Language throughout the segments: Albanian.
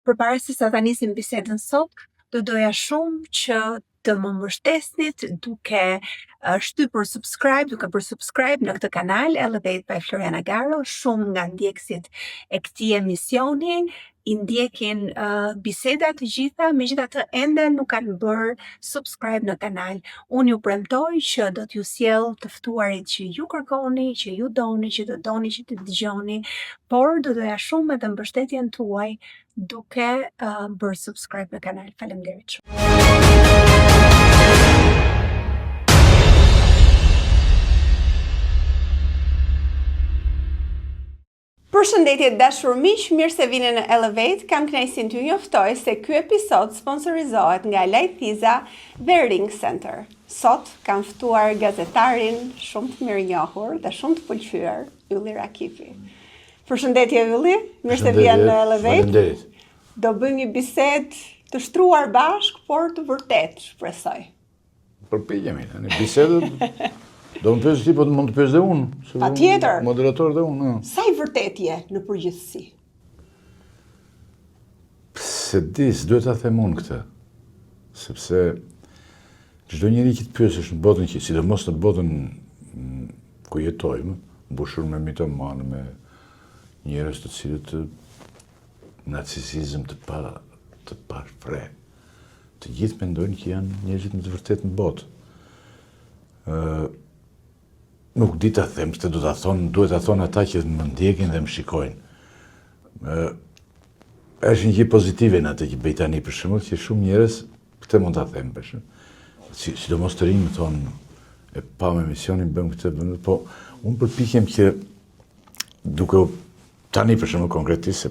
Përpara se sa ta nisim bisedën sot, do doja shumë që të më mbështesnit duke shtypur subscribe, duke bërë subscribe në këtë kanal Elevate by Floriana Garo. Shumë nga ndjekësit e këtij emisioni i ndjekin bisedat të gjitha, megjithatë ende nuk kanë bërë subscribe në kanal. Unë ju premtoj që do t'ju sjell të ftuarit që ju kërkoni, që ju doni, që të doni që të dëgjoni, por do doja shumë edhe mbështetjen tuaj duke bërë subscribe në kanal. Faleminderit shumë. Përshëndetje dashur miq, mirë se vini në Elevate. Kam kënaqësinë t'ju njoftoj se ky episod sponsorizohet nga Lajthiza dhe Ring Center. Sot kam ftuar gazetarin shumë të mirënjohur dhe shumë të pëlqyer, Ylli Rakifi. Përshëndetje Ylli, mirë se vjen në Elevate. Faleminderit. Do bëjmë një bisedë të shtruar bashk, por të vërtet, shpresoj. Përpiqemi, tani bisedët do më pyes ti, po mund të pyes dhe unë. Patjetër. Moderator dhe unë. Sa i vërtet je në përgjithësi? Se di, s'duhet ta them unë këtë. Sepse çdo njeri që të pyesësh në botën që, sidomos në botën ku jetojmë, mbushur me mitomanë, me njerëz të cilët narcisizëm të parfre. Të gjithë mendojnë që janë njerëzit më të vërtet në botë. Nuk di ta them, këtë duhet ta thonë ata që më ndjekin dhe më shikojnë. Është një gjë pozitive në atë që bëj tani, për shembull, që shumë njerëz, këtë mund ta them, për shembull, sidomos të rinj më thonë, e pa me emisionin bëm këtë, po unë përpiqem që duke tani për shembull konkretisht, se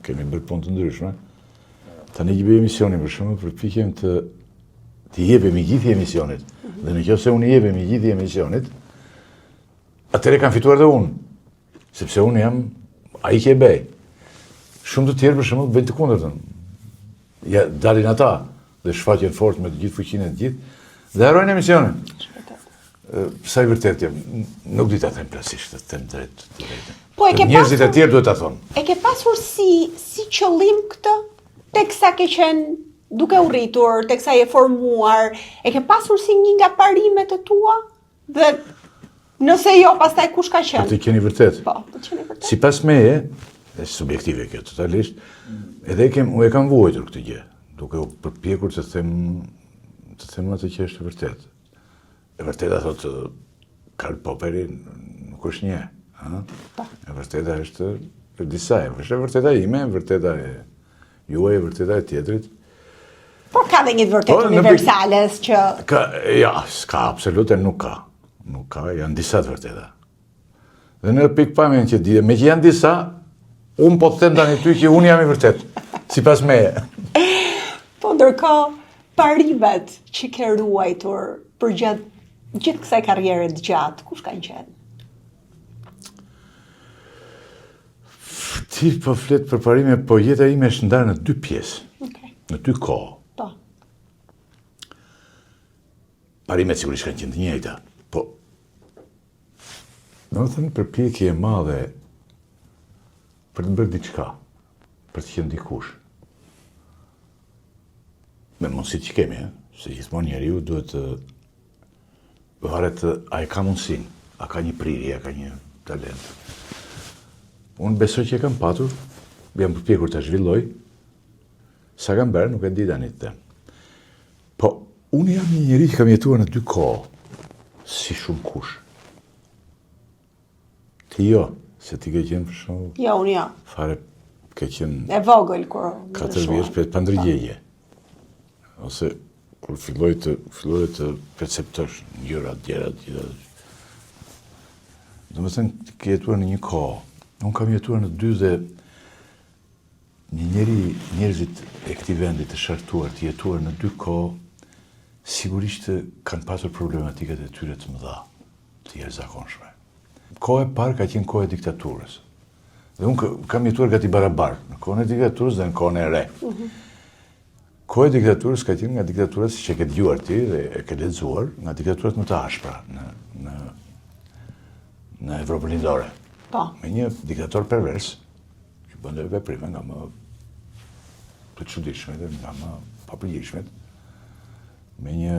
kemi bërë punë të ndryshme, tani që bëj emisionin për shembull, përpiqem të jepem i gjithë emisionit. Dhe nëse unë i jepem i gjithë emisionit, atëherë kam fituar dhe unë, sepse unë jam ai që e bëj. Shumë të tjerë për shembull bëjnë të kundërtën. Ja dalin ata dhe shfaqen fort me të gjithë fuqinë e të gjithë dhe harrojnë emisionin. Sa i vërtet jam, nuk di ta them plotësisht, të them drejtë. Po e ke njerëzit e tjerë duhet ta thonë. E ke pasur si qëllim këtë teksa ke qenë duke u rritur, teksa je formuar, e ke pasur si një nga parimet e tua? Dhe nëse jo, pastaj kush ka qenë? Për të qenë i vërtet. Po, për të qenë i vërtet. Sipas meje, është subjektive kjo totalisht, edhe u e kam vuajtur këtë gjë, duke u përpjekur të them atë që është e vërtet. E vërteta thotë Karl Poperi nuk është një, e vërteta është për disa, është e vërteta ime, e vërteta e juaj, e vërteta e tjetrit. Por ka dhe një vërtet universales që... Ja, s'ka, absolute nuk ka. Nuk ka, janë disa të vërteta. Dhe në pikpamjen që di, me që janë disa, unë po të them tani ty që unë jam i vërtet, sipas meje. Po ndërkohë, parimet që ke ruajtur për gjithë kësaj karriere të gjatë, kush kanë qenë? Ti po flet për parime, po jeta ime është ndarë në dy pjesë, në dy kohë. Po. Parimet sigurisht kanë qenë të njëjta, po do të thënë përpjekje e madhe për të bërë diçka, për të qenë dikush. Me mundësitë që kemi, se gjithmonë njeriu duhet të varet a e ka mundësinë, a ka një prirje, a ka një talent. Unë besoj që e kam patur, jam përpjekur ta zhvilloj, sa kam bërë, nuk e di tani të them. Po, unë jam një njeri që kam jetuar në dy kohë, si shumë kush. Ti jo, se ti ke qenë për shumë... Jo, unë jo. Fare, ke qenë... E vogël, kur... 4 vjeç pa ndërgjegje. Ose, kur filloj të perceptosh gjëra tjera, do të thënë, ti ke jetuar në një kohë. Unë kam jetuar në dy dhe njerëzit e këtij vendi të shartuar, të jetuar në dy kohë, sigurisht kanë pasur problematikat e tyre të mëdha, të jashtëzakonshme. Koha e parë ka qenë koha e diktaturës. Dhe unë kam jetuar gati barabartë në kohën e diktaturës dhe në kohën e re. Koha e diktaturës ka qenë nga diktaturat që e ke dëgjuar ti dhe e ke lexuar, nga diktaturat më të ashpra në Evropën Lindore. Po. Me një diktator pervers, që bënte veprime nga më të çuditshme dhe nga më papërgjeshme, me një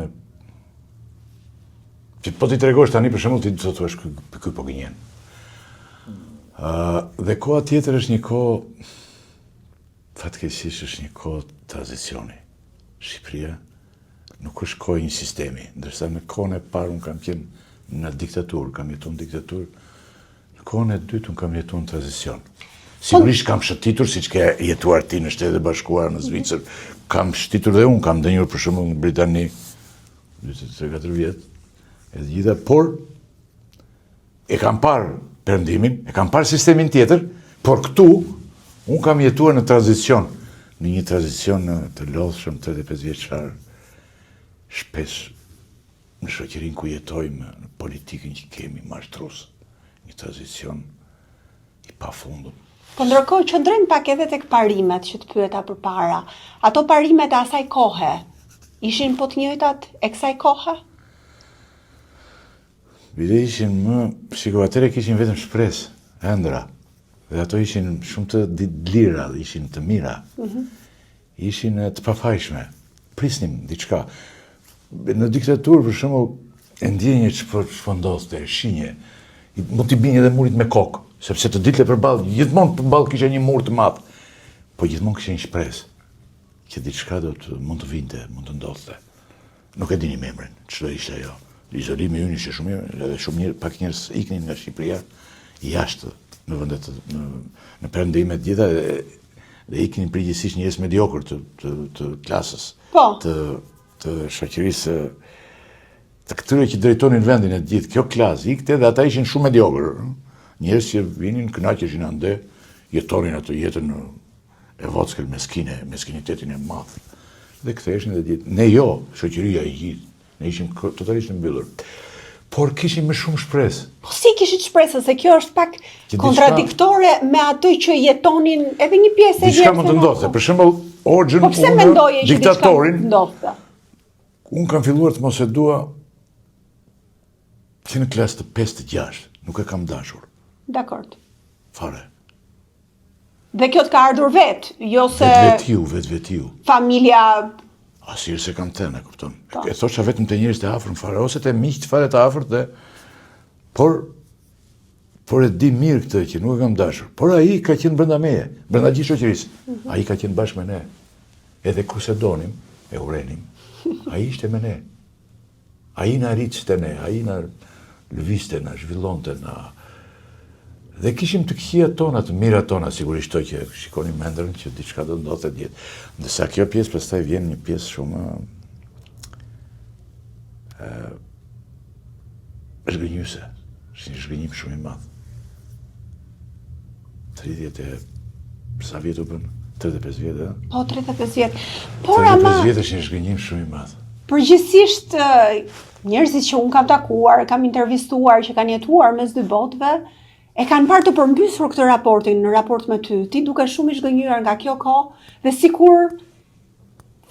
që po t'i tregosh tani për shembull ti do të thuash ky po gënjen. Dhe koha tjetër është një kohë, fatkeqësisht është një kohë tranzicioni. Shqipëria nuk është kohë një sistemi, ndërsa në kohën e parë unë kam qenë në diktaturë, kam jetuar në diktaturë, në kohën e dytë unë kam jetuar në tranzicion. Sigurisht kam shëtitur, siç ke jetuar ti në Shtetet e Bashkuara, në Zvicër, kam shëtitur dhe unë, kam ndënjur për shembull në Britani 3-4 vjet, e të gjitha, por e kam parë perëndimin, e kam parë sistemin tjetër, por këtu unë kam jetuar në tranzicion, në një tranzicion të lodhshëm 35 vjeçar, shpesh në shoqërinë ku jetojmë, në politikën që kemi mashtrues, një tranzicion i pafundur. Po ndërkohë qëndrojmë pak edhe tek parimet që të pyeta përpara. Ato parimet e asaj kohe ishin po të njëjtat e kësaj kohe? Bile ishin shiko, atëre kishin vetëm shpresë, ëndra. Dhe ato ishin shumë të lira, ishin të mira. Ishin të pafajshme. Prisnim diçka. Në diktaturë, për shembull, e ndjenje ç'po ndodhte, shinje. Mund t'i binje edhe murit me kokë, sepse të dilte përballë, gjithmonë përballë kisha një mur të madh. Po gjithmonë kisha një shpresë që diçka mund të vinte, mund të ndodhte. Nuk e dinim emrin, ç'do ishte ajo. Izolimi ynë ishte shumë mirë, edhe shumë mirë, pak njerëz iknin nga Shqipëria jashtë në vendet në perëndime të gjitha dhe iknin përgjithsisht njerëz mediokër të klasës, të shoqërisë, të këtyre që drejtonin vendin e gjithë. Kjo klasë ikte dhe ata ishin shumë mediokër. Njerëz që vinin, kënaqeshin ande, jetonin atë jetën e vogël meskine, meskinitetin e madh. Dhe ktheheshin dhe gjithë. Ne jo, shoqëria e gjithë. Ne ishim totalisht mbyllur. Por kishim më shumë shpresë. Po si kishit shpresë, se kjo është pak kontradiktore me ato që jetonin edhe një pjesë e diçka mund të ndodhte. Për shembull, Orxhën, po pse mendoje që diktatorin, ndodhte? Unë kam filluar të mos e dua që në klasë të 5-6, nuk e kam dashur. Dakord. Fare. Dhe kjo të ka ardhur vetë, jo se vetë. Familja Asirë se kam thënë, e kupton. E thosha vetëm të njerëz të afërm fare, ose të miq fare të afërt dhe por e di mirë këtë që nuk e kam dashur. Por ai ka qenë brenda meje, brenda gjithë shoqërisë. Ai ka qenë bashkë me ne. Edhe kur se donim, e urenim, ai ishte me ne. Ai na rritste ne, ai na lëvizte, na zhvillonte, dhe kishim të këqijat tona, të mirat tona, sigurisht to që shikonim mendrën që diçka do ndodhte djetë. Ndërsa kjo pjesë pastaj vjen një pjesë shumë zhgënjyse, është një zhgënjim shumë i madh. 30 vjet u bën? 35 vjet, e? Po, 35 vjet. Por ama 35 vjet është një zhgënjim shumë i madh. Përgjithsisht njerëzit që unë kam takuar, kam intervistuar, që kanë jetuar mes dy botëve, e kanë parë të përmbysur këtë raportin në raport me ty, ti duke shumë i zhgënjur nga kjo kohë, dhe sikur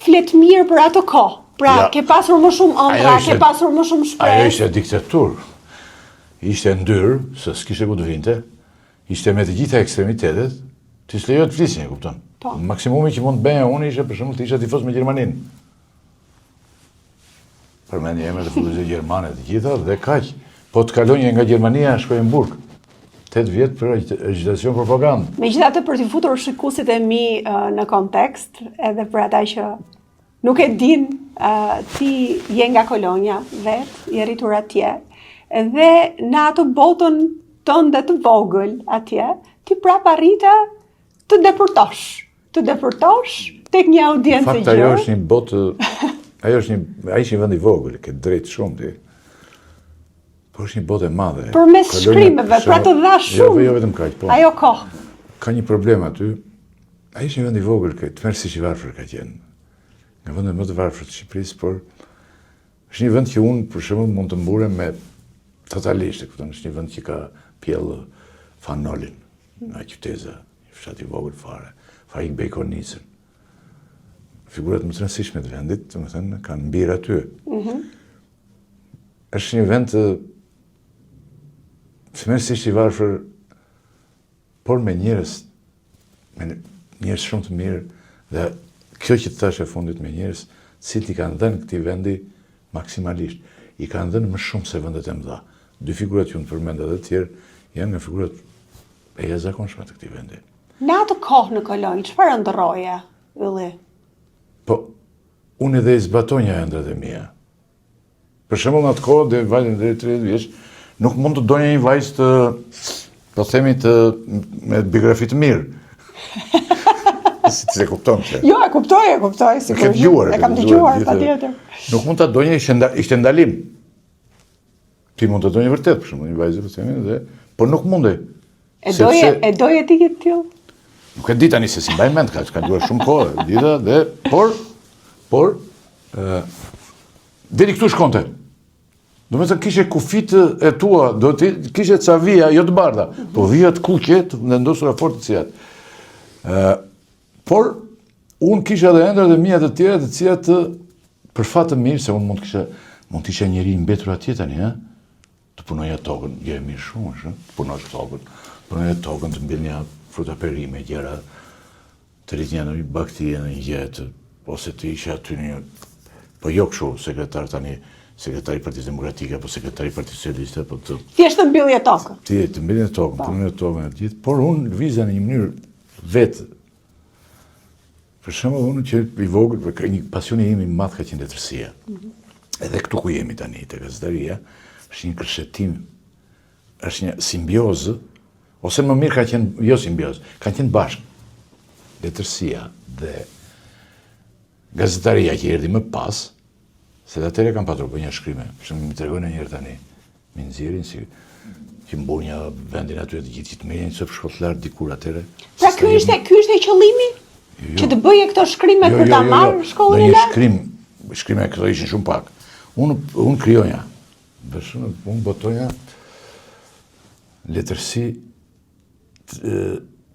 flet mirë për ato kohë. Pra, ke pasur më shumë ëndra, ke pasur më shumë shpresë. Ajo ishte diktaturë. Ishte ndyrë, se s'kishte ku të vinte, ishte me të gjitha ekstremitetet, ti s'lejo të flisje, kupton? Po. Maksimumi që mund të bëja unë ishte për shembull të isha tifoz me Gjermaninë. Përmendje emrat e futbollistë gjermanë të gjitha dhe kaq. Po të kalonje nga Gjermania shkoj në Burg. 8 vjet për agitacion propagandë. Megjithatë, për t'i futur shikuesit e mi në kontekst, edhe për ata që nuk e din, ti je nga Kolonja vetë, je rritur atje, dhe në atë botën tënde të vogël atje, ti prap arrite të deportosh tek një audiencë gjë. Fakt, ajo është një botë, ai është një vend i vogël, ke drejt shumë ti. Po është një botë e madhe. Për mes shkrimeve, pra të dha shumë. Jo vetëm kaq, po. Ajo kohë. Ka një problem aty. Ai është një vend i vogël, të merr si i varfër ka qenë. Nga vendet më të varfër të Shqipërisë, por është një vend që unë për shembull mund të mburem me totalisht, kupton, është një vend që ka pjellë Fanolin, nga Qyteza, një fshat i vogël fare, Faik Bejkonicën. Figurat më të rëndësishme të vendit, domethënë, kanë mbir aty. Është një vend thjesht i varfër, por me njerëz shumë të mirë dhe kjo që të thash e fundit me njerëz, cilët i kanë dhënë këtij vendi maksimalisht, i kanë dhënë më shumë se vendet e mëdha. Dy figurat që unë përmend edhe të tjerë janë nga figurat e jashtëzakonshme të këtij vendi. Në atë kohë në Kolonjë, çfarë ndërroje, Ylli? Po, unë edhe i zbatonja ëndrat e mia. Për shembull në atë kohë, dhe vajzën deri 30 vjeç, nuk mund të donja një vajzë të, po themi me biografi të mirë. Si të se kupton që. Jo, e kuptoj, sigurisht. E kam dëgjuar, patjetër. Nuk mund ta donja, ishte ndalim. Ti mund të donje vërtet, për shembull, një vajzë po themi, por nuk mundej. E doje ti këtë tillë? Nuk e di tani se si mbaj mend, ka kaluar shumë kohë, dita dhe por deri këtu shkonte. Do të thotë kishe kufit e tua, do të kishe ca vija, jo të bardha, po vija të kuqe, të vendosura fort të cilat. Por unë kisha edhe ëndrat e mia të tjera, të cilat për fat të mirë se unë mund të isha njëri i mbetur atje tani, ha? Të punoja tokën, jo e mirë shumë, të punosh tokën, të mbillja fruta perime, gjëra, të rritja në një bakterie, në një jetë, ose të isha aty një, po jo kështu, sekretari Partisë Demokratike, apo sekretari Partisë Socialiste, apo të... Thjesht të mbillje tokën. Të mbillje tokën, punoj tokën e gjithë, por unë lëvizja në një mënyrë vetë. Për shembull, unë që i vogël, një pasioni im i madh ka qenë letërsia. Edhe këtu ku jemi tani, te gazetaria, është një kërshetim, është një simbiozë, ose më mirë ka qenë, jo simbiozë, ka qenë bashkë. Letërsia dhe gazetaria që erdhi më pas, se dhe atëre kam patur për një shkrime, që më tregojnë njërë tani, më nxirin si që mbunja vendin aty të gjithë që të merrin së shkollar dikur atëre. Pra ky ishte qëllimi? Që të bëje këto shkrime për ta marrë shkollën e lartë? Shkrime këto ishin shumë pak. Unë krijonja. Unë botoja letërsi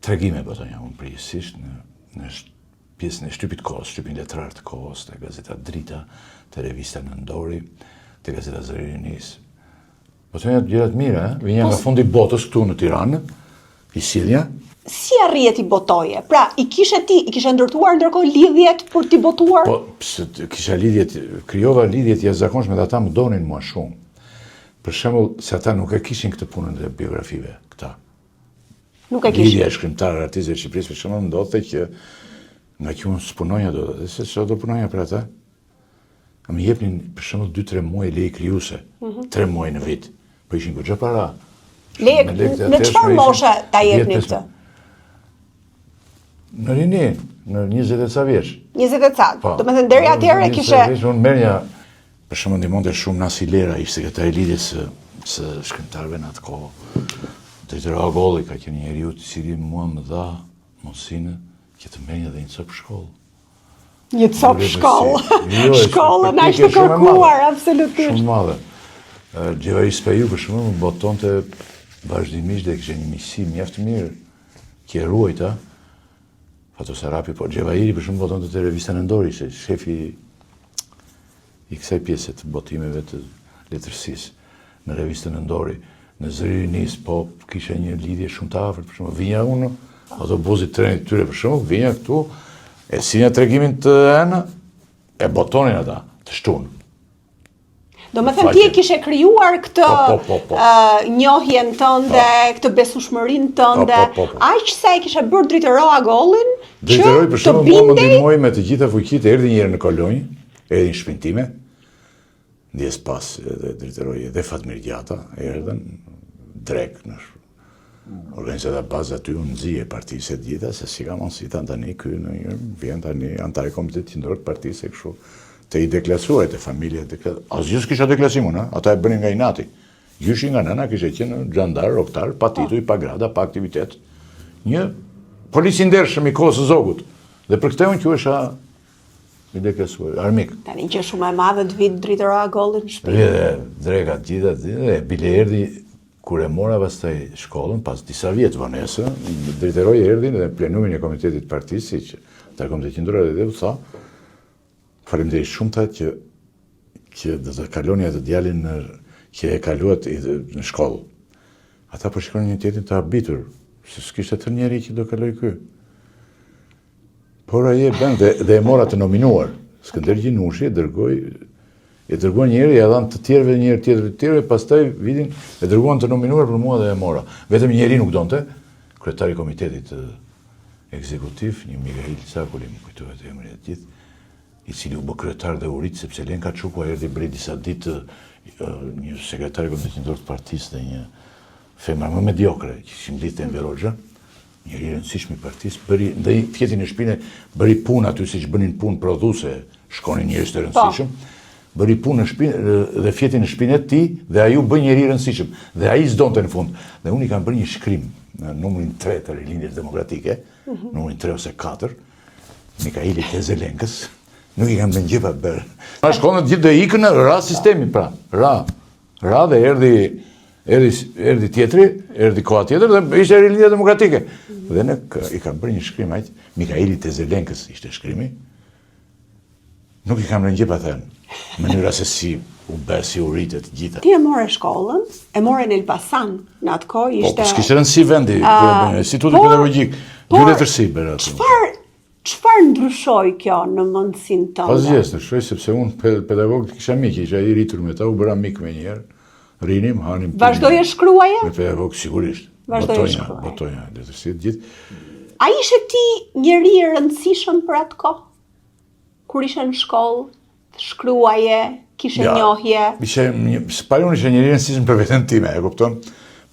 tregime botoja unë përgjithsisht në pjesën e shtypit kohës, shtypin letrar të kohës, të gazeta Drita, të revista Nëndori, të gazeta Zërinis. Botoja gjërat mira, vinja nga fundi botës këtu në Tiranë, i sjellja. Si arrihet i botoje? Pra, i kishe ndërtuar ndërkohë lidhjet për t'i botuar? Po, kisha lidhjet, krijova lidhjet jashtëzakonshme dhe ata më donin mua shumë. Për shembull, se ata nuk e kishin këtë punën e biografive, këta. Nuk e kishin. Lidhja e shkrimtarëve artistëve të Shqipërisë, për shembull, ndodhte që nga që unë s'punonja dhe se çfarë do punonja për ata? Më jepnin për shembull 2-3 muaj leje krijuese, 3 muaj në vit. Po ishin goxha para. Në çfarë moshe ta jepnin këtë? Në rini, në 20 e ca vjeç. 20 e ca. Do të thënë deri atëherë kishe. Unë merrja, për shembull, ndihmonte shumë Nasi Lera, ishte sekretari i lidhjes së shkrimtarëve në atë kohë. Drejtori Agolli ka qenë njeriu i cili mua më dha mundësinë që të merrja edhe një copë shkollë. Një copë shkollë. Shkollën aq të kërkuar, absolutisht. Shumë madhe. Gjevari Speju, për shembull, më botonte vazhdimisht dhe kishte një miqësi mjaft mirë që e ruajta. Fato Sarapi, po Gjevairi për shumë botonte te revista Nëndori, se shefi i kësaj pjese të botimeve të letërsisë në revistën Nëndori. Në Zërinis, po kisha një lidhje shumë të afërt, për shumë, vinja unë, autobusit trenit tyre për shumë, vinja këtu, e si një tregimin të enë, e botonin ata, të shtunë. Do më thënë ti e kishe krijuar këtë njohjen tënde, këtë besueshmërinë tënde, aq sa e kishe bërë Drejtoro Agollin, që të bindej. Më ndihmoi me të gjitha fuqitë, erdhi një herë në Kolonjë, erdhi në shtëpinë time, ndjes pas edhe drejtoroi edhe Fatmir Gjata, erdhën drek në organizata bazë aty, unë nxije partisë të gjitha, se si ka mundësi tani ky në vjen tani antar i komitetit qendror të partisë e kështu. Të i deklasuar të familja, asgjë s'kisha deklasimun, ata e bënin nga inati. Gjyshi nga nëna kishe qenë xhandar, roktar, pa tituj, pa grada, pa aktivitet. Një polic i ndershëm i kohës së zogut. Dhe për këtë unë quhesha i deklasuar, armik. Tani që shumë e madhe të vit Drejtoro Agollin në shtëpi. Dhe drekat gjitha, dhe bile erdhi kur e mora pastaj shkollën, pas disa vjet vonesë, drejtoroi erdhi në plenumin e komitetit partisë, siç ata komitet qendror edhe u tha, faleminderit shumë ta që do të kaloni atë djalin që e kaluat në shkollë. Ata po shikonin një tjetrin të habitur, se s'kishte të njeri që do kaloj ky. Por ai e bën dhe e mora të nominuar. Skënder Gjinushi e dërguan njëri, ja dhan të tjerëve njëri tjetër të tjerëve, pastaj vitin e dërguan të nominuar për mua dhe e mora. Vetëm njëri nuk donte, kryetari i komitetit ekzekutiv, një Mikail Cakuli, më kujtohet emri e gjithë, i cili u bë kryetar dhe urit sepse Lenka Çuku erdhi bëri disa ditë një sekretar i komitetit të partisë dhe një femër më mediokre, që ishim lidhte Enver Hoxha, njëri i rëndësishëm i partisë, ndaj fjetin e shpinë, bëri punë aty siç bënin punë prodhuese, shkonin njerëz të rëndësishëm, bëri punë në shpinë dhe fjetin në shpinë e tij dhe ai u bë njëri i rëndësishëm. Dhe ai s'donte në fund. Dhe unë i kam bërë një shkrim në numrin 3 të Rilindjes Demokratike, numrin 3 ose 4, Mikailit Tezelenkës, nuk i kam bën gjë pa bërë. Na shkonë të gjithë dhe ikën, ra sistemi pra, ra dhe erdhi tjetri, erdhi koha tjetër dhe ishte Rilindja Demokratike. Dhe ne i kam bërë një shkrim aq, Mikailit Tezelenkës ishte shkrimi. Nuk i kam rënë gjë pa thënë. Mënyra se si u bë, si u rritet gjitha. Ti e more shkollën, e more në Elbasan, në atë kohë ishte... Po, s'kishte rëndësi vendi, instituti pedagogjik, dy letërsi bërë atë. Çfarë ndryshoi kjo në mendsinë tënde? Pas gjës, ndryshoi sepse unë pedagog kisha mik, isha i rritur me ta, u bëra mik me njëherë, rinim, hanim... Vazhdoje shkruaje? Me pedagog sigurisht. Vazhdoje shkruaje. Botonja, letërsi gjithë. A ishe ti njëri i rëndësishëm për atë kohë? Kur ishe në shkollë, shkruaje, kishe njohje? Pari unë ishe njëri rëndësishëm për veten time, e kupton?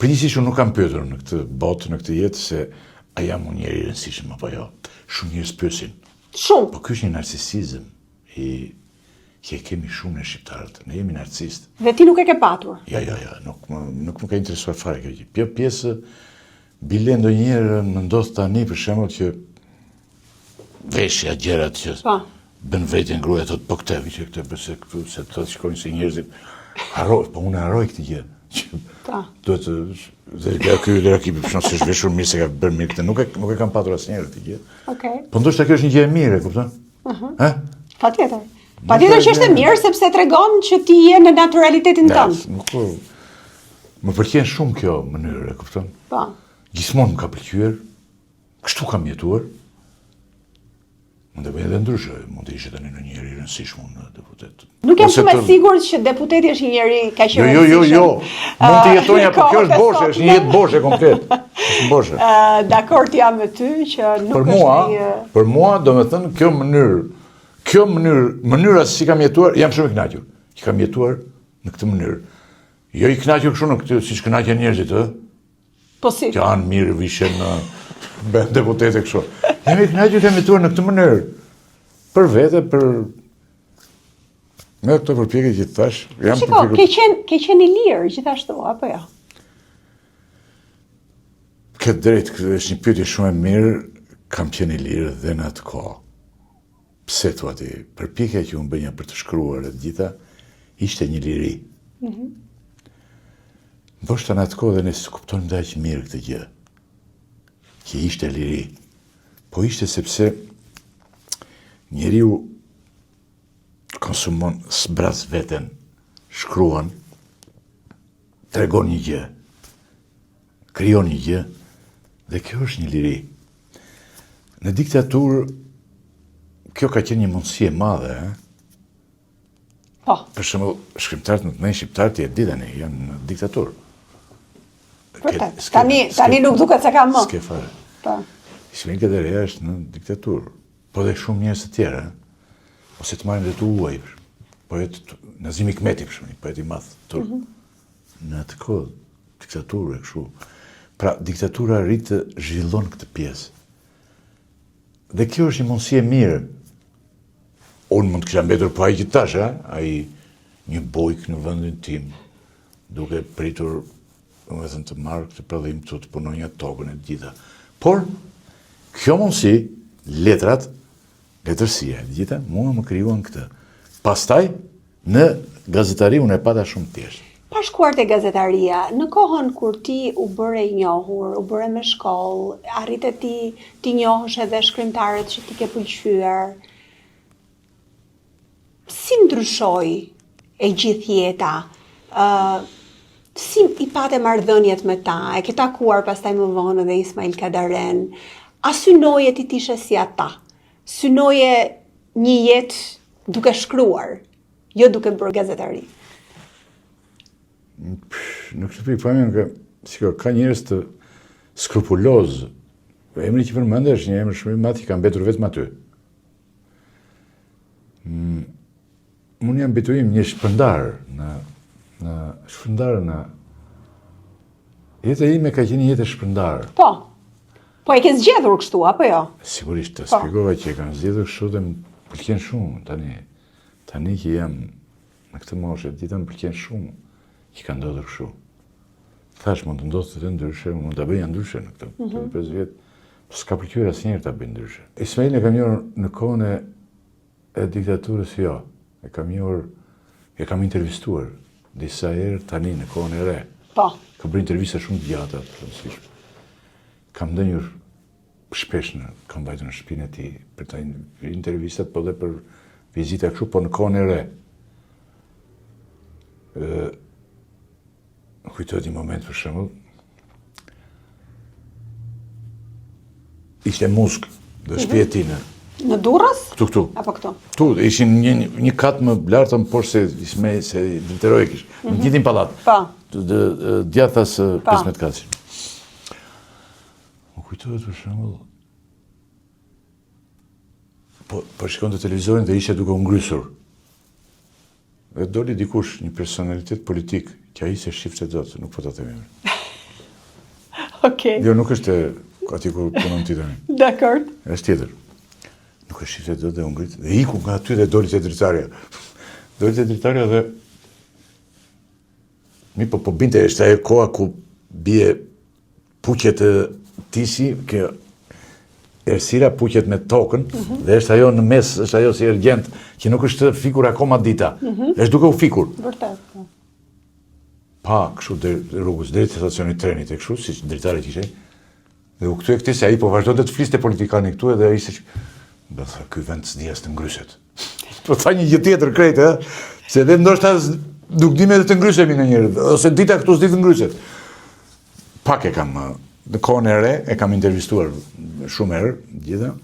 Përgjithsisht unë nuk kam pyetur në këtë botë, në këtë jetë, se a jam unë njëri rëndësishëm apo jo. Shumë njerëz pyesin. Shumë. Po ky është një narcisizëm që e kemi shumë në shqiptarët. Ne jemi narcisist. Dhe ti nuk e ke patur? Ja, nuk më ka interesuar fare kjo gjë. Pjesë bile ndonjëherë më ndodh tani për shembull që veshja gjërat që bën veten gruaja thotë po këtë që këtë bëse këtu se thotë shkojnë si njerëzit harroj, po unë harroj këtë gjë. Duhet dhe ky ekip për shkak se është veshur mirë se ka bërë mirë këtë, nuk e kam patur asnjëherë këtë gjë. Okej. Po ndoshta kjo është një gjë e mirë, e kupton? Patjetër. Patjetër që është e mirë sepse tregon që ti je në naturalitetin tënd. Nuk më pëlqen shumë kjo mënyrë, e kupton? Po. Gjithmonë më ka pëlqyer. Kështu kam jetuar. Mund të bëj edhe ndryshe, mund të ishe tani në njëri i rëndësishëm në deputet. Nuk jam shumë e sigurt që deputeti është një njeri kaq i rëndësishëm. Jo. Mund të jetonja, po kjo është boshe, është një jetë boshe komplet. Është boshe. Dakord jam me ty që nuk është një... Për mua, domethënë, kjo mënyra si kam jetuar, jam shumë i kënaqur. Që kam jetuar në këtë mënyrë. Jo i kënaqur kështu në këtë, siç kënaqen njerëzit, ë? Po si? Që anë mirë vishen në bën deputete kështu. Jam i kënaqur të jetuar në këtë mënyrë. Për vete, për me këto përpjekje që thash, jam përpjekur. Ke qenë i lirë gjithashtu apo jo? Këtë drejt, këtë është një pyetje shumë e mirë, kam qenë i lirë dhe në atë kohë. Pse thua ti? Përpjekja që unë bënja për të shkruar e gjitha, ishte një liri. Ndoshta në atë kohë dhe ne s'kuptojmë dhe aq mirë këtë gjë. Që ishte liri. Po ishte sepse njeriu konsumon, s'braz veten, shkruan, tregon një gjë, krijon një gjë, dhe kjo është një liri. Në diktaturë, kjo ka qenë një mundësi e madhe, Po. Për shembull, shkrimtarët në të mëdhenj shqiptar ti e di tani, janë në diktaturë. Vërtet. Tani nuk duket se ka më. S'ke fare. Po. Ismail Kaderia është në diktaturë, po dhe shumë njerëz të tjerë, ose të marrin dhe të huaj, poet Nazim Hikmeti, për shembull, poet i madh turk. Në atë kohë, diktaturë e kështu. Pra, diktatura rrit të zhvillon këtë pjesë. Dhe kjo është një mundësi e mirë. Unë mund të kisha mbetur po ai që tash, ai një bojk në vendin tim, duke pritur, domethënë të marrë këtë prodhim të punonja tokën e gjitha. Por kjo mundësi, letrat, letërsia, e gjitha, mua më krijuan këtë. Pastaj në gazetari unë e pata shumë thjesht. Pa shkuar te gazetaria, në kohën kur ti u bëre i njohur, u bëre me shkollë, arrite ti njohësh edhe shkrimtarët që ti ke pëlqyer. Si ndryshoi e gjithë jeta? Si i pate marrëdhëniet me ta? E ke takuar pastaj më vonë edhe Ismail Kadaren? A synoje ti t'ishe si ata? synoje një jetë duke shkruar, jo duke bërë gazetari? Në këtë pikpamje ka njerëz të skrupuloz. Emri që përmendë është një emër shumë i madh, i ka mbetur vetëm aty. Unë jam bituim një shpërndar në jeta ime ka qenë një jetë shpërndar. Po e ke zgjedhur kështu apo jo? Sigurisht, të shpjegova që e kam zgjedhur kështu dhe më pëlqen shumë tani që jam në këtë moshë, gjithë më pëlqen shumë që ka ndodhur kështu. Thash mund të ndodhte të ndryshe, mund ta bëja ndryshe në këtë 5 vjet. S'ka pëlqyer asnjëherë ta bëj ndryshe. Ismailin e kam njohur në kohën e diktaturës, jo. E kam intervistuar disa herë tani në kohën e re. Po. Ka bërë intervista shumë të gjata, të rëndësishme. Kam ndënjur shpesh kam vajtur në shtëpinë e tij për ta intervistat, po dhe për vizita kështu, po në kohën e re. Kujtohet një moment për shembull. Ishte musk dhe shtëpia e tij në Durrës? Këtu. Apo këtu? Këtu, ishin një kat më lartë më poshtë se drejtoroi kish. Në gjithin pallat. Po. Djathtas 15 katësh. Më kujtohet për shembull. Po shikonte televizorin dhe ishte duke u ngrysur. Dhe doli dikush, një personalitet politik, që ai se shifte dot, nuk po ta them emrin. Okej. Jo, nuk është aty ku punon ti tani. Dakor. Është tjetër. Nuk e shifte dot dhe u ngrit dhe iku nga aty dhe doli te dritarja. Doli te dritarja dhe po binte, është ajo koha ku bie puqet e tisi, që errësira puqet me tokën dhe është ajo në mes, është ajo si ergjent që nuk është fikur akoma dita. Është duke u fikur. Vërtet. Pa, kështu rrugës deri te stacioni i trenit e kështu, siç dritari kishte. Dhe u kthye këtij se ai po vazhdonte të fliste politikani këtu edhe ai se do të ky vend s'dias të ngryset. Po tha një gjë tjetër krejt, se edhe ndoshta nuk dimë të ngrysemi ndonjëherë, ose dita këtu s'di të ngryset. Pak e kam në kohën e re, e kam intervistuar shumë herë, gjithë,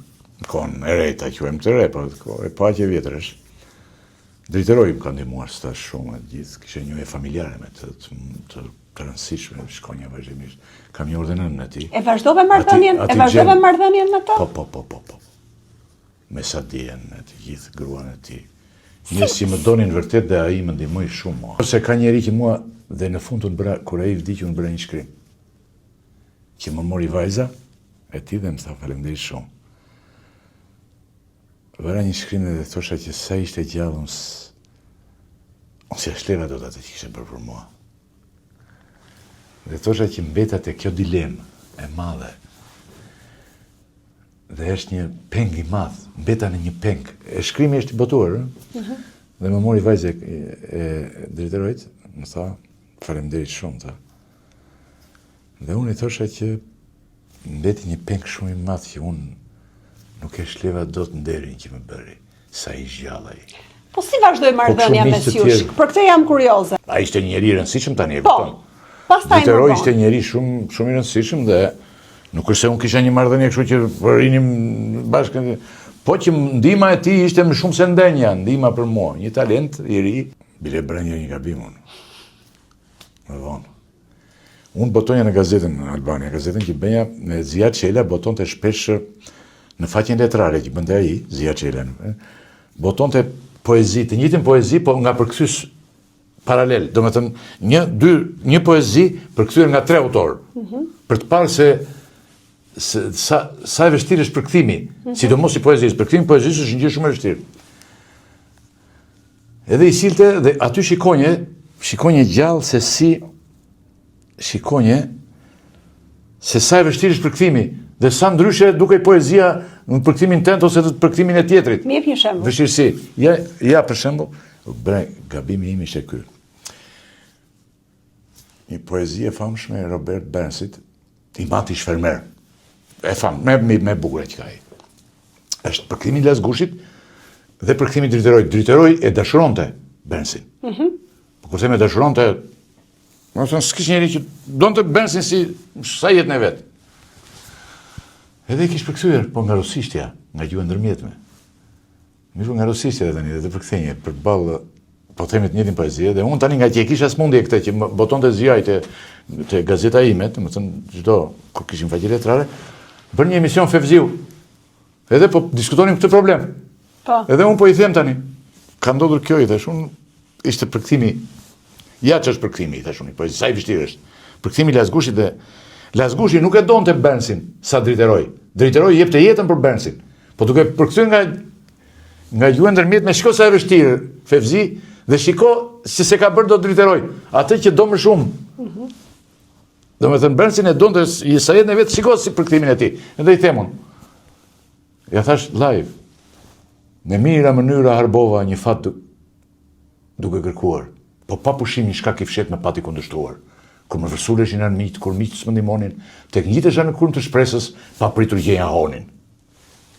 në kohën e re, ta quajmë të re, po e paqe vjetër është. Drejtoroi më ka ndihmuar stash shumë, gjithë, kishte një familjare me të rëndësishme, shkonja vazhdimisht. Kam njohur dhe nënën e tij. E vazhdove marrëdhënien me të? Po. Me sa dijen e të gjithë gruan e tij. Njerëz që më donin vërtet dhe ai më ndihmoi shumë mua. Ose ka njëri që mua dhe në fund kur ai vdiq unë bëra një shkrim. Që më mori vajza e tij dhe më tha faleminderit shumë. Vëra një shkrim dhe thosha që sa ishte gjallë unë si ashleva do të atë që kishte bërë për mua. Dhe thosha që mbeta te kjo dilemë e madhe. Dhe është një peng i madh, mbeta në një peng. Shkrimi është i botuar, dhe më mori vajza e drejtorit, më tha, faleminderit shumë, tha. Dhe unë i thosha që mbeti një peng shumë i madh që unë nuk e shleva dot nderin që më bëri, sa i gjallë ai. Po si vazhdoi marrëdhënia mes jush? Për këtë jam kurioze. Ai ishte një njeri i rëndësishëm tani, e kupton. Pastaj drejtori ishte njeri shumë i rëndësishëm dhe nuk është se unë kisha një marrëdhënie kështu që rinim bashkë, po që ndihma e tij ishte më shumë se ndenja, ndihma për mua, një talent i ri, bile bëra një gabim unë. Më vonë. Unë botonja në gazetën në Albania, gazetën që bëja me Zia Çela, botonte shpesh në faqen letrare që bënte ai, Zia Çela. Botonte poezi, të njëjtën poezi, po nga përkthyes paralel. Domethënë një poezi përkthyer nga 3 autor. Për të parë se sa e vështirë është përkthimi, sidomos i poezisë. Përkthimi i poezisë është një gjë shumë e vështirë. Edhe i silte dhe aty shikonje gjallë se sa e vështirë është përkthimi dhe sa ndryshe dukej poezia në përkthimin tënd ose në përkthimin e tjetrit. Më jep një shembull. Vështirësi. Ja për shembull, gabimi im ishte ky. Një poezi e famshme e Robert Burnsit, I mati shfermer. E famë, me bukur e që ka i. Është përkthimi i Las Gushit dhe përkthimi i Drejtorit. Drejtori e dashuronte Burnsin. Po kur them e dashuronte, s'kish njeri që donte Burnsin si sa jetën e vet. Edhe i kish përkthyer, po nga rusishtja, nga gjuha ndërmjetme. Mirë nga rusishtja tani, dhe përkthenje, përballë po themi të njëjtin poezi, dhe unë tani nga që e kisha smundje këtë që më botonte zgjaj te gazeta ime, domethënë çdo kur kishim faqe letrare, bën një emision Fevziu. Edhe po diskutonim këtë problem. Po. Edhe unë po i them tani, ka ndodhur kjo i thash unë, ishte përkthimi. Ja ç'është përkthimi, i thash unë, po sa i vështirë është. Përkthimi i Lazgushit dhe Lazgushi nuk e donte Bernsin sa drejteroi. Drejteroi jepte jetën për Bernsin. Po duke përkthyer nga gjuha ndërmjetme, shiko sa e vështirë Fevzi dhe shiko si se ka bërë do drejteroi. Atë që do më shumë. Domethënë Bernsin e donte sa jetën e vet, shiko si përkthimin e tij. Edhe i themun. Ja thash live. Në mira mënyra harbova një fat duke kërkuar, po pa pushim një shkak i fshet me pati kundështruar. Kur më vërsuleshin armiqt, kur miqt s'më ndihmonin, tek ngjitesha në kulm të shpresës, pa pritur gjë ja honin.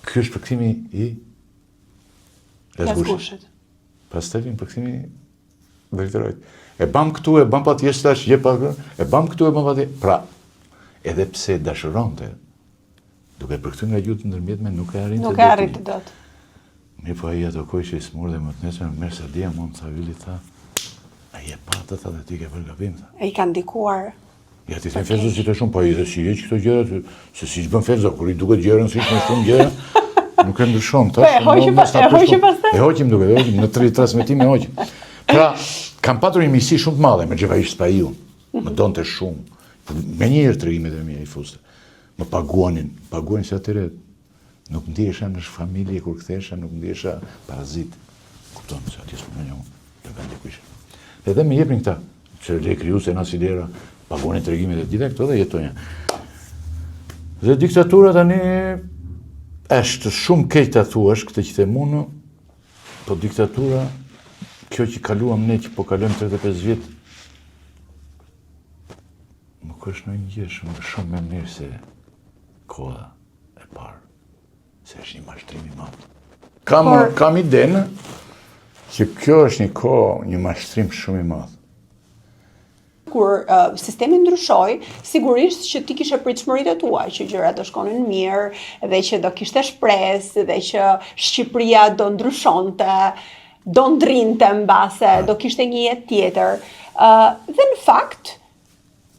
Ky është përkthimi i Lazgushit. Pastaj vjen përkthimi i drejtorit. E bam këtu, e bam patjetër tash, jep pa, e bam këtu, e bam patjetër. Pra, edhe pse dashuronte, duke përkthyer nga gjuhë të ndërmjetme nuk e arrinte. Nuk e arrit dot. Mi po ai ato kohë që i smur dhe më të nesër merr sa dia mund sa vili tha. Ai e pa të tha dhe ti ke bërë gabim tha. E i ka ndikuar. Ja ti them Fevzo si të shumë, po i dhe si heq këto gjëra, se siç bën Fevzo, kur i duket gjërën si më shumë gjëra, nuk e ndryshon tash. Po e hoqim pastaj. E hoqim duke, në 3 transmetime e hoqim. Pra, kam patur një miqësi shumë të madhe me Xhevaisht Spaiu. Më donte shumë. Me njëherë tregimet e mia i fuste. Më paguanin se atëre nuk ndihesha në familje kur kthesha, nuk ndihesha parazit. Kupton se atje s'më njoh, të vendi ku isha. Edhe më jepnin këta, që le krijuese na sidera, paguanin tregimet e gjitha këto dhe jetonja. Dhe diktatura tani është shumë keq ta thuash këtë që them unë, po diktatura kjo që kaluam ne që po kalojmë 35 vjet nuk është ndonjë gjë shumë më mirë se koha e parë. Se është një mashtrim i madh. Kam idenë që kjo është një kohë, një mashtrim shumë i madh. Kur sistemi ndryshoi, sigurisht që ti kishe pritshmëritë e tua, që gjërat do shkonin mirë, dhe që do kishte shpresë, dhe që Shqipëria do ndryshonte, do ndrinte mbase, do kishte një jetë tjetër. Dhe në fakt,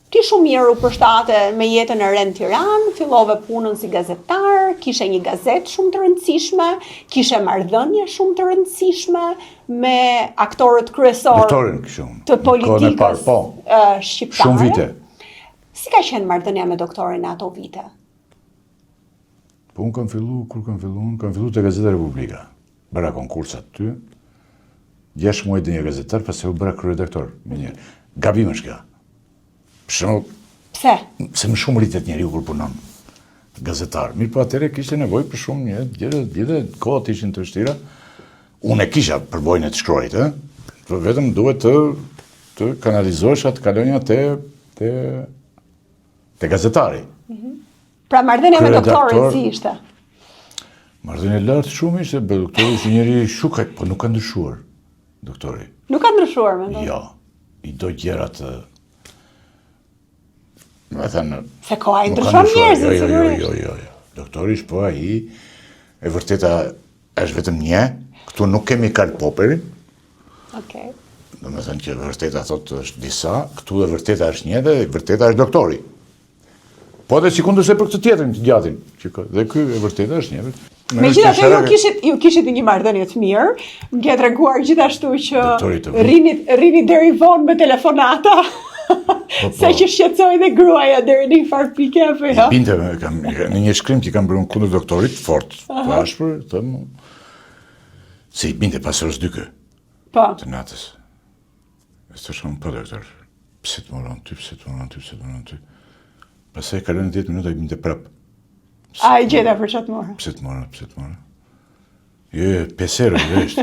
ti shumë mirë u përshtate me jetën e re në Tiranë, fillove punën si gazetar, kishe një gazetë shumë të rëndësishme, kishe marrëdhënie shumë të rëndësishme me aktorët kryesor të politikës shqiptare. Shumë vite. Si ka qenë marrëdhënia me doktorin në ato vite? Po unë kam fillu te Gazeta Republika. Bëra konkursat ty. 6 muaj dhe një gazetar, pas e u bëra kryeredaktor me një. Gabim është ka. Pse? Se më shumë rritet njeriu kur punon gazetar. Mirë po atëre kishte nevojë për shumë një gjëra, kohët ishin të vështira. Unë e kisha përbojën e të shkruajt, por vetëm duhet të kanalizosh atë kalonja te gazetari. Pra marrëdhënia me doktorin si ishte? Marrëdhënia lartë shumë ishte, doktori ishte njëri shukaj, po nuk ka ndryshuar doktori. Nuk ka ndryshuar, mendoj. Jo, i do gjërat se koha i ndryshon njerëzit, sigurisht. Jo. Doktori është po ai, e vërteta është vetëm një, këtu nuk kemi Karl Popperin. Okej. Domethënë që vërteta thotë është disa, këtu e vërteta është një dhe e vërteta është doktori. Po edhe sikundëse për këtë tjetrin të gjatin, dhe ky e vërteta është një. Megjithatë ju kishit një marrëdhënie të mirë, më ke treguar gjithashtu që rrini deri vonë me telefonata. Se që shqetësoj dhe gruaja deri në një farë pike apo jo? Binte, në një shkrim që kam bërë kundër doktorit, fort, të ashpër, thëmë, se i binte pas orës 2 të natës. E të shumë, po doktor, pse të moron ty. Pastaj kalon 10 minuta i binte prap. A i gjeta për çat morë? Pse të moron. Jo, 5 herë vesh.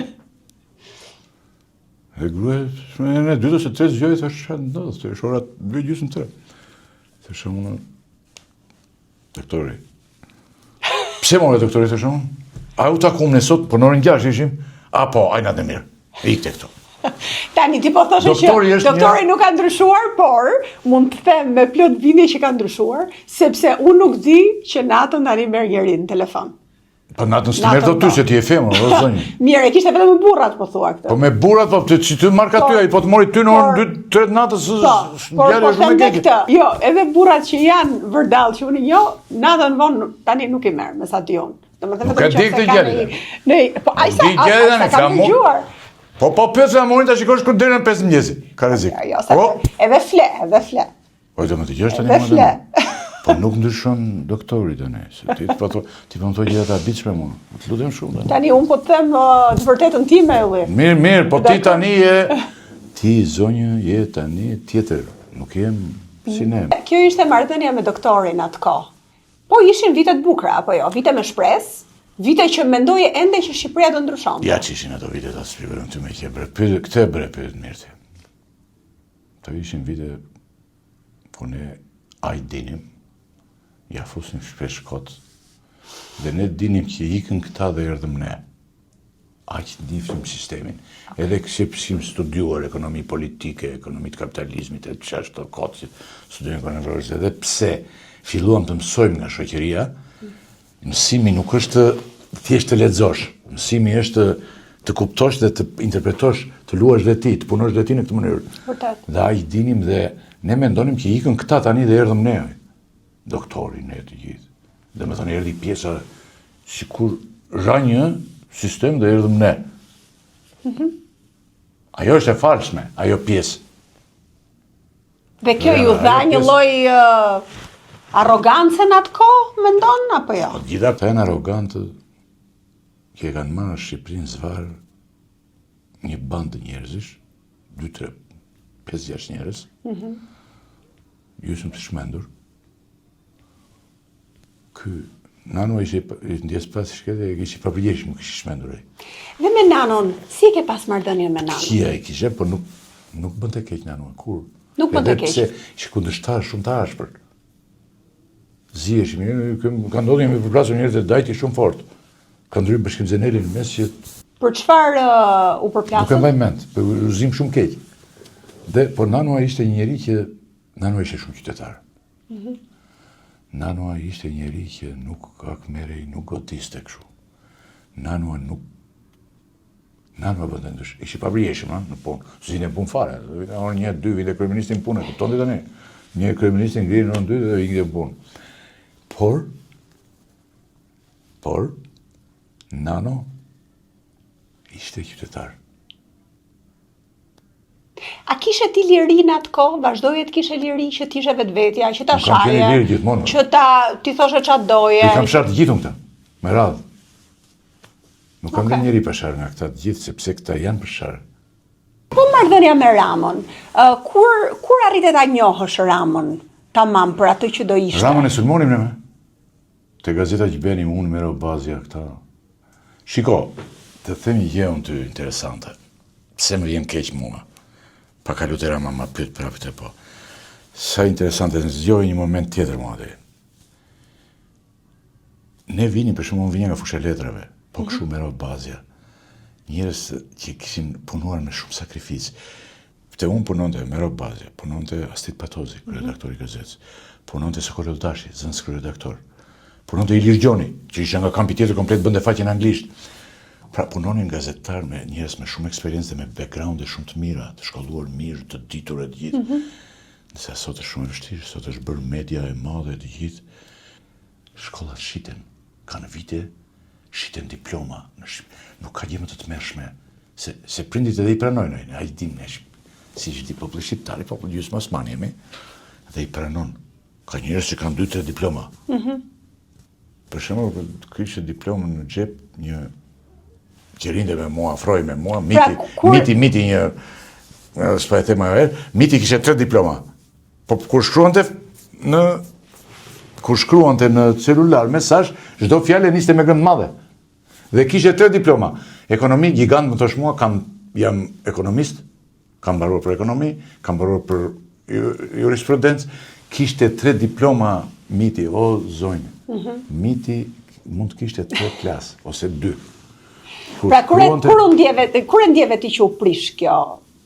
E gruaja, në 2 ose 3 zgjoj, thash çfarë ndodh, është ora 2:30. Thash unë, doktori. Pse morë doktori, thash unë? A u takuam ne sot, po në orën 6 ishim? A po, ajna dhe mirë. E ikte këto. Tani ti po thoshe që doktori nuk ka ndryshuar, por mund të them me plot bindje që ka ndryshuar, sepse unë nuk di që natën tani merr njëri në telefon. Po natën s'të merr dot ty se ti je femër, o zonjë. Mirë, kishte vetëm me burrat po thua këtë. Po me burrat po që ty marr ka ty, ai po të mori ty në orën 2-3 natës. Po them këtë. Jo, edhe burrat që janë vërdall që unë jo, natën vonë tani nuk i merr, me sa di unë. Nuk e di këtë gjë. Po ai sa ka dëgjuar. Po pyetja morin ta shikosh kur deri në 5 mëngjesi. Ka rrezik. Jo, edhe fle. Po do më dëgjosh tani më tani. Po nuk ndryshon doktori tani, se ti po më thua gjëra të habitshme mua. Të lutem shumë. Tani un po të them të vërtetën time vëllai. Mirë, po ti tani ti zonjë je tani tjetër, nuk jem si ne. Kjo ishte marrëdhënia me doktorin atë kohë. Po ishin vite të bukura apo jo? Vite me shpresë, vite që mendoje ende që Shqipëria do ndryshonte. Ja që ishin ato vite ta shpjegojem ty me këtë pyet mirë. Ato ishin vite ku ne ai dinim. Ja fusim shpesh kot dhe ne dinim që ikën këta dhe erdhëm ne. Aq ndifshim sistemin. Edhe kishim studiuar ekonomi politike, ekonomi të kapitalizmit, e çfarë të kot, studiojmë ekonomi, edhe pse filluam të mësojmë nga shoqëria, mësimi nuk është thjesht të lexosh. Mësimi është të kuptosh dhe të interpretosh, të luash dhe ti, të punosh dhe ti në këtë mënyrë. Vërtet. Dhe aq dinim dhe ne mendonim që ikën këta tani dhe erdhëm ne. Doktori, ne të gjithë. Dhe me thënë erdi pjesa si kur ra një sistem dhe erdhëm ne. Ajo është e falshme, ajo pjesë. Dhe kjo ju dha një lloj arrogancë në atë kohë, mendon apo jo? Gjitha të janë arrogantë që e kanë marrë Shqipërinë zvarë një bandë njerëzish, 2, 3, 5, 6 njerëz, gjysmë të shmendur. Ky nano ishte ndjes pas shkëtë e kishte papërgjeshëm, nuk kishte shmendur ai. Dhe me nanon, si ke pas marrëdhënien me nanon? Kia e kishe, por nuk bënte keq nanon, kur. Nuk bënte keq. Pse ishte kundërshtar shumë të ashpër. Zihesh mirë, ka ndodhur me përplasur njerëz të dajti shumë fort. Ka ndryer Bashkim Zeneli në mes që për çfarë u përplasën? Nuk e mbaj mend, për udhëzim shumë keq. Dhe por nano ishte një njerëz që nano ishte shumë qytetar. Nanoa ishte njeri që nuk akmerej, nuk godiste kështu. Nanoa bënte ndryshim. Ishte paprieshëm në punë. Zinë punë fare. Orë 1-2 vite kryeministin punë, kuptonte tani. Një kryeministin ngrihen në orën 2 dhe ikën punë. Por Nano ishte qytetar. A kishe ti liri në atë kohë? Vazhdoje të kishe liri që t'ishe vetvetja, që ta shaje, që ti thoshe çfarë doje? I kam sharë të gjithë këta, me radhë. Nuk kam dhe njëri për sharë nga këta të gjithë, sepse këta janë për sharë. Po marrëdhënia me Ramon, kur arritet ta njohësh Ramon, tamam për atë që do ishte? Ramon e sulmonim në me. Te gazeta që benim unë me Robazia këta. Shiko, të themi gjë unë ty interesante. Pse më vjen keq mua? Pa ka lutera ma pyet prapë po. Sa interesante, në zgjoj një moment tjetër mua dhe. Ne vini, për shumë, unë vinja nga fusha letrave, po këshu me Robazia. Njerëz që kishin punuar me shumë sakrificë. Te unë punonte me Robazia, punonte Astit Patozi, kryeredaktori i gazetës, punonte Sokol Dashi, zënës kryeredaktor. Punonte Ilir Gjoni, që ishte nga kampi tjetër komplet bënde faqen anglisht. Pra punonin gazetar me njerëz me shumë eksperiencë dhe me background-e shumë të mira, të shkolluar mirë, të ditur e të gjithë. Nëse sot është shumë e vështirë, sot është bërë media e madhe e të gjithë. Shkollat shiten, kanë vite, shiten diploma. Nuk ka gjë më të tmerrshme, se prindit edhe i pranojnë, ai dim ne, si është populli shqiptar, populli gjysmë osman jemi, dhe i pranon. Ka njerëz që kanë 2-3 diploma. Për shembull, kishte diplomën në xhep një që rinde me mua, afroj me mua, miti një, s'pa e tema e miti kishe 3 diploma. Po kur shkruante në celular mesazh, çdo fjalë niste me gënd madhe. Dhe kishe 3 diploma. Ekonomi gigant, më thosh mua, jam ekonomist, kam mbaruar për ekonomi, kam mbaruar për jurisprudencë, kishte 3 diploma miti, o zonjë. Miti mund të kishte 3 klasë, ose 2. Pra kur e ndjeve ti që u prish kjo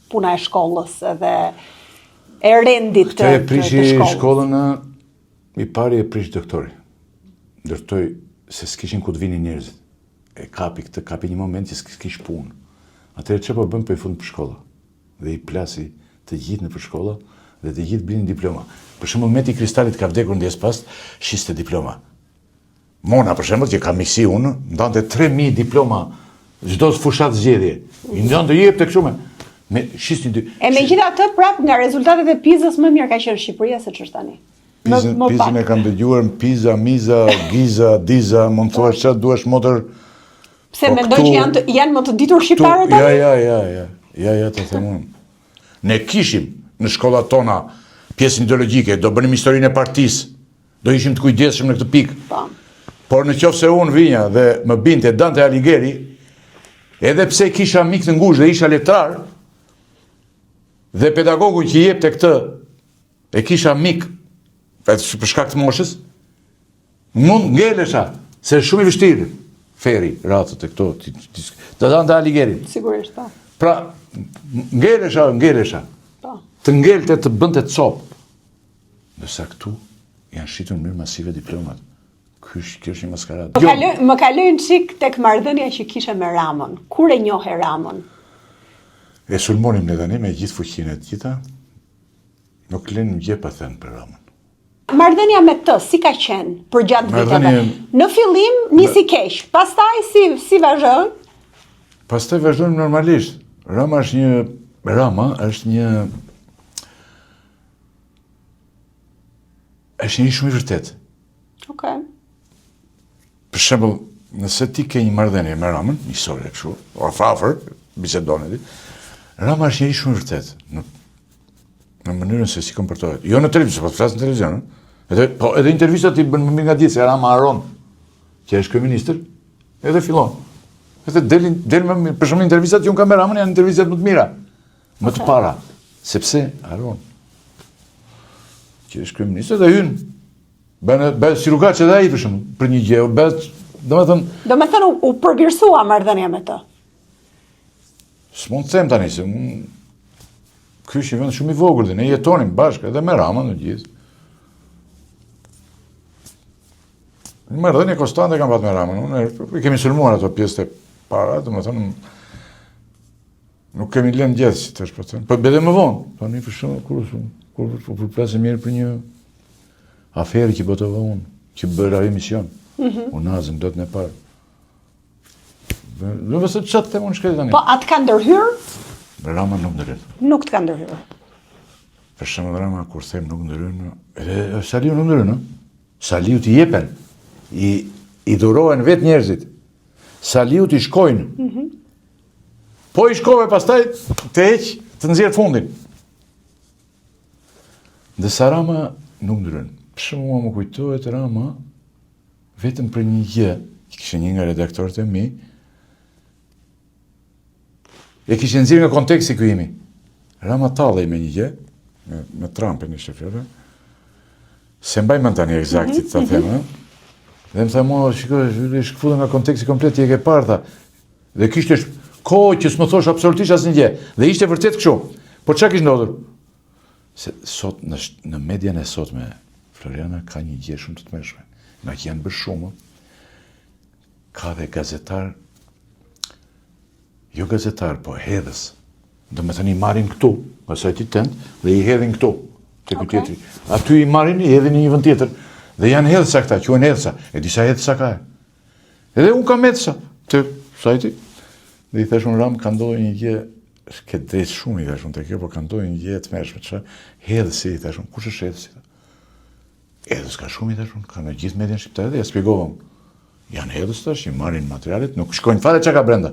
puna e shkollës edhe e rendit të shkollës? Këtë e prishi shkollës. shkollën i pari e prish doktori. Ndërtoj se s'kishin ku të vinin njerëzit. E kapi një moment që s'kish punë. Atëherë që po bëm për i fund për shkolla. Dhe i plasi të gjithë në për shkolla dhe të gjithë blinin diploma. Për shembull Meti Kristalit ka vdekur ndjes pas, shiste diploma. Mona për shembull që ka miksi unë, ndante 3000 diploma çdo fushat zgjedhje. I ndonte jep tek shumë. Me shistin dy. E megjithatë prap nga rezultatet e PISA-s më mirë ka qenë Shqipëria se ç'është tani. Pizën e kam dëgjuar në Pisa, Miza, Giza, Diza, mund të thuash çfarë duash motor. Pse mendoj që janë më të ditur shqiptarët tani? Ja, të them unë. Ne kishim në shkollat tona pjesën ideologjike, do bënim historinë e partisë, do ishim të kujdesshëm në këtë pikë. Por në qoftë se unë vinja dhe më binte Dante Alighieri, edhe pse kisha mik të ngushtë dhe isha letrar, dhe pedagogu që jepte këtë, e kisha mik për shkak të moshës, mund ngelesha, se shumë i vështirë. Feri, ratët e këto, të Dante Alighieri. Sigurisht, po. Pra, ngelesha. Po. Të ngelte të bënte copë. Ndërsa këtu janë shitur në mënyrë masive diplomat. Kjo është një maskaradë. Më kalojnë çik tek marrëdhënia që kishe me Ramën. Kur e njohe Ramën? E sulmonim ne tani me gjithë fuqinë e gjitha. Nuk lënë më gjë pa thënë për Ramën. Marrëdhënia me të, si ka qenë për gjatë viteve? Në fillim nisi keq, pastaj si vazhdoi? Pastaj vazhdojmë normalisht. Rama është një shumë i vërtet. Okej. Për shembull, nëse ti ke një marrëdhënie me Ramën, njësore kështu, afër, bisedoni ti, Rama është njëri shumë i vërtet në mënyrën se si komportohet. Jo në televizion, po të flas në televizion, edhe intervistat i bën më mirë nga ditë se Rama haron që është kryeministër, edhe fillon. Edhe del më mirë, për shembull intervistat që unë kam me Ramën janë intervistat më të mira, më të para, sepse haron. Që është kryeministër dhe hyn. Bën si rrugaç edhe ai për shembull, për një gjë, domethënë u përgjirsua marrëdhënia me të. S'mund të them tani se ky është një vend shumë i vogël dhe ne jetonim bashkë edhe me Ramën në gjithë. Në marrëdhënie konstante kam pasur me Ramën. Unë kemi sulmuar ato pjesë të para, domethënë nuk kemi lënë gjithë, si tash po them. Po edhe më vonë, tani për shembull kur përplasim mirë për një aferë që botova unë, që bëra emision. Unazën do të ne parë. Nuk vësë që të themë unë shkretë tani. Po, atë ka ndërhyrë? Rama nuk ndërhyrë. Nuk të ka ndërhyrë. Për shembull Rama, kur them nuk ndërhyrë, edhe Saliu nuk ndërhyrë, no? Saliu t'i jepen, i dhurohen vetë njerëzit. Saliu t'i shkojnë. Po i shkove pastaj të heq, të nxjerr fundin. Ndërsa Rama nuk ndërhyrë. Për shembull më kujtohet Rama, vetëm për një gjë, që kishte një nga redaktorët e mi, e kishte nxjerrë nga konteksti ky imi. Rama tallej me një gjë, me Trumpin ishte fjala. Se mbaj mend tani eksaktit ta them, dhe më tha mua, shikoj, është shkfutur nga konteksti komplet, ti e ke parë tha. Dhe kishte kohë që s'më thosh absolutisht asnjë gjë. Dhe ishte vërtet kështu. Po çka kishte ndodhur? Se sot në median e sotme Floriana ka një gjë shumë të tmerrshme. Nga që janë bërë shumë, ka dhe gazetar, jo gazetar, po hedhës. Do me thënë i marrin këtu, asaj ti tent, dhe i hedhin këtu, të këtë tjetëri. Aty i marrin, i hedhin një vend tjetër, dhe janë hedhësa këta, quhen hedhësa, e disa hedhësa ka e. Edhe unë kam hedhësa, të sajti, dhe i thashun Ram, ka ndodhur një gjë, këtë drejtë shumë i thashun të kjo, po ka ndodhur një gjë të mërshme, që hedhësi, i thashun, kush është hedhësi? Hedhës ka shumë i thashun, ka në gjithë median shqiptare dhe ja spjegovëm. Janë hedhës tash, i marrin materialet, nuk shkojnë fare çka ka brenda.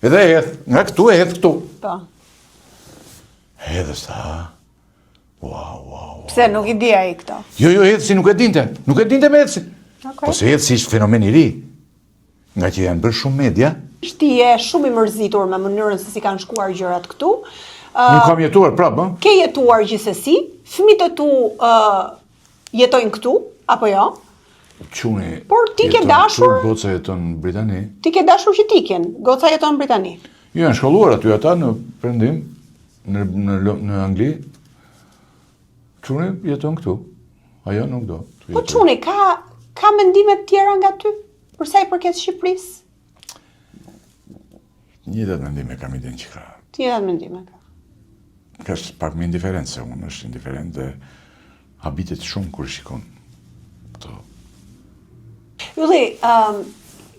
Edhe e hedh, nga këtu e hedh këtu. Po. Hedhës ta. Wow. Pse nuk i di ai këto? Jo, hedhësi nuk e dinte. Nuk e dinte me hedhësi. Okay. Po se hedhësi ishte fenomen i ri. Nga që janë bërë shumë media. Ti je shumë i mërzitur me mënyrën se si kanë shkuar gjërat këtu. Nuk kam jetuar prapë, ëh? Ke jetuar gjithsesi? Fëmijët e tu jetojnë këtu apo jo? Quni Por ti ke jeton dashur? këtu, goca jeton në Britani. Ti ke dashur që t'iken, goca jeton në Britani. Jo, janë shkolluar aty ata në Perëndim, në Angli. Quni jeton këtu. Ajo nuk do. Po çuni, ka mendime të tjera nga ty për sa i përket Shqipërisë? Njëtat mendime kam idenë që ka. Ti edhe mendime ka. Ka është pak më indiferent se unë, është indiferent dhe habitet shumë kur shikon këto. Ylli,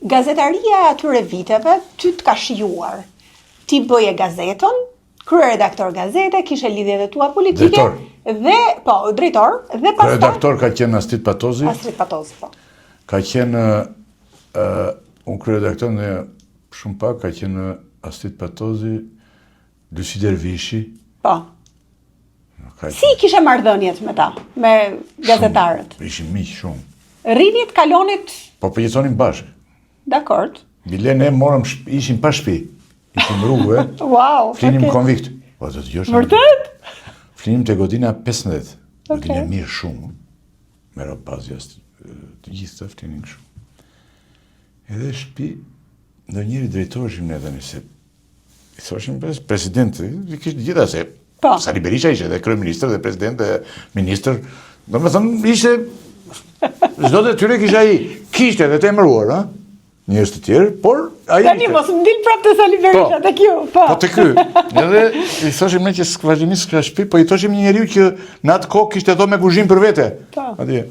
gazetaria e atyre viteve ty të ka shijuar. Ti bëje gazeton, kryeredaktor gazete, kishe lidhjet e tua politike. Drejtor. Dhe, po, drejtor, dhe pastaj Redaktor ka qenë Astrid Patozi, Astrid Patozi, po. ka qenë unë kryeredaktor dhe shumë pak ka qenë Astrid Patozi, Lucy Dervishi. Po. Ka Si kishe marrëdhëniet me ta, me gazetarët? Ishin miq shumë. Rinit, kalonit, Po përjetonin bashkë. dakord. Bile ne morëm ishin pa shtëpi. Ishim rrugë, Wow, flinim okay. konvikt. Po të dëgjosh. Vërtet? Flinim te godina 15. Godina Okay. mirë shumë. Me rob bazë të gjithë të flinin kështu. Edhe shtëpi ndonjëri drejtoreshim ne tani se i thoshim presidenti, i kishte gjitha se Po. Sali Berisha ishte dhe kryeministër dhe president dhe ministër. Domethënë ishte çdo detyrë kishte ai. Kishte edhe të emëruar, ha? Njerëz të tjerë, por ai Tani mos më dil prapë të Sali Berisha te kjo, po. Po të ky. Edhe i thoshim ne që vazhdimisht s'ka shtëpi, po i thoshim një njeriu që në atë kohë kishte dhomë me kuzhinë për vete. Po. Atje.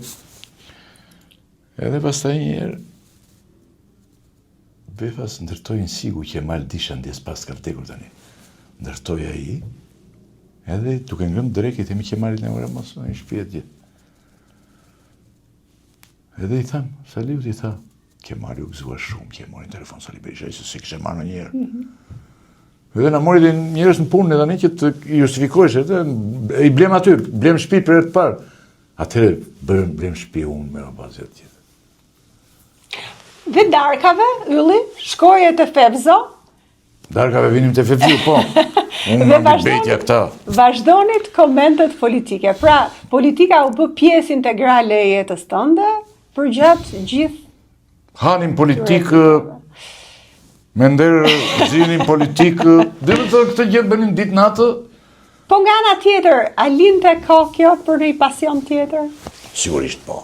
Edhe pastaj një herë Befas ndërtoi në Sigu Qemal Disha ndjes pas ka vdekur tani. Ndërtoi ai. Edhe duke ngrënë drekë themi Qemalit në ora mos në shtëpi atje. Edhe i tham, Saliut i tha, Qemali u gëzua shumë, që e mori në telefon Sali Berisha, se si kishte marrë ndonjëherë. Edhe na mori dhe njerëz në punë tani që të justifikohesh, i blem aty, blem shtëpi për herë të parë. Atëherë blem shtëpi unë me bazë atje. Dhe darkave, ylli, shkoje të Fevzo, Darkave vinim të Fevzu, po. Unë Dhe në betja këta. vazhdonit komentet politike. Pra, politika u bë pjesë integrale e jetës tënde, për gjatë gjithë. Hanim politikë, me nder zinim politikë, dhe me të këtë gjë bënin ditë natë, Po nga ana tjetër, a linte ka kjo për një pasion tjetër? sigurisht po.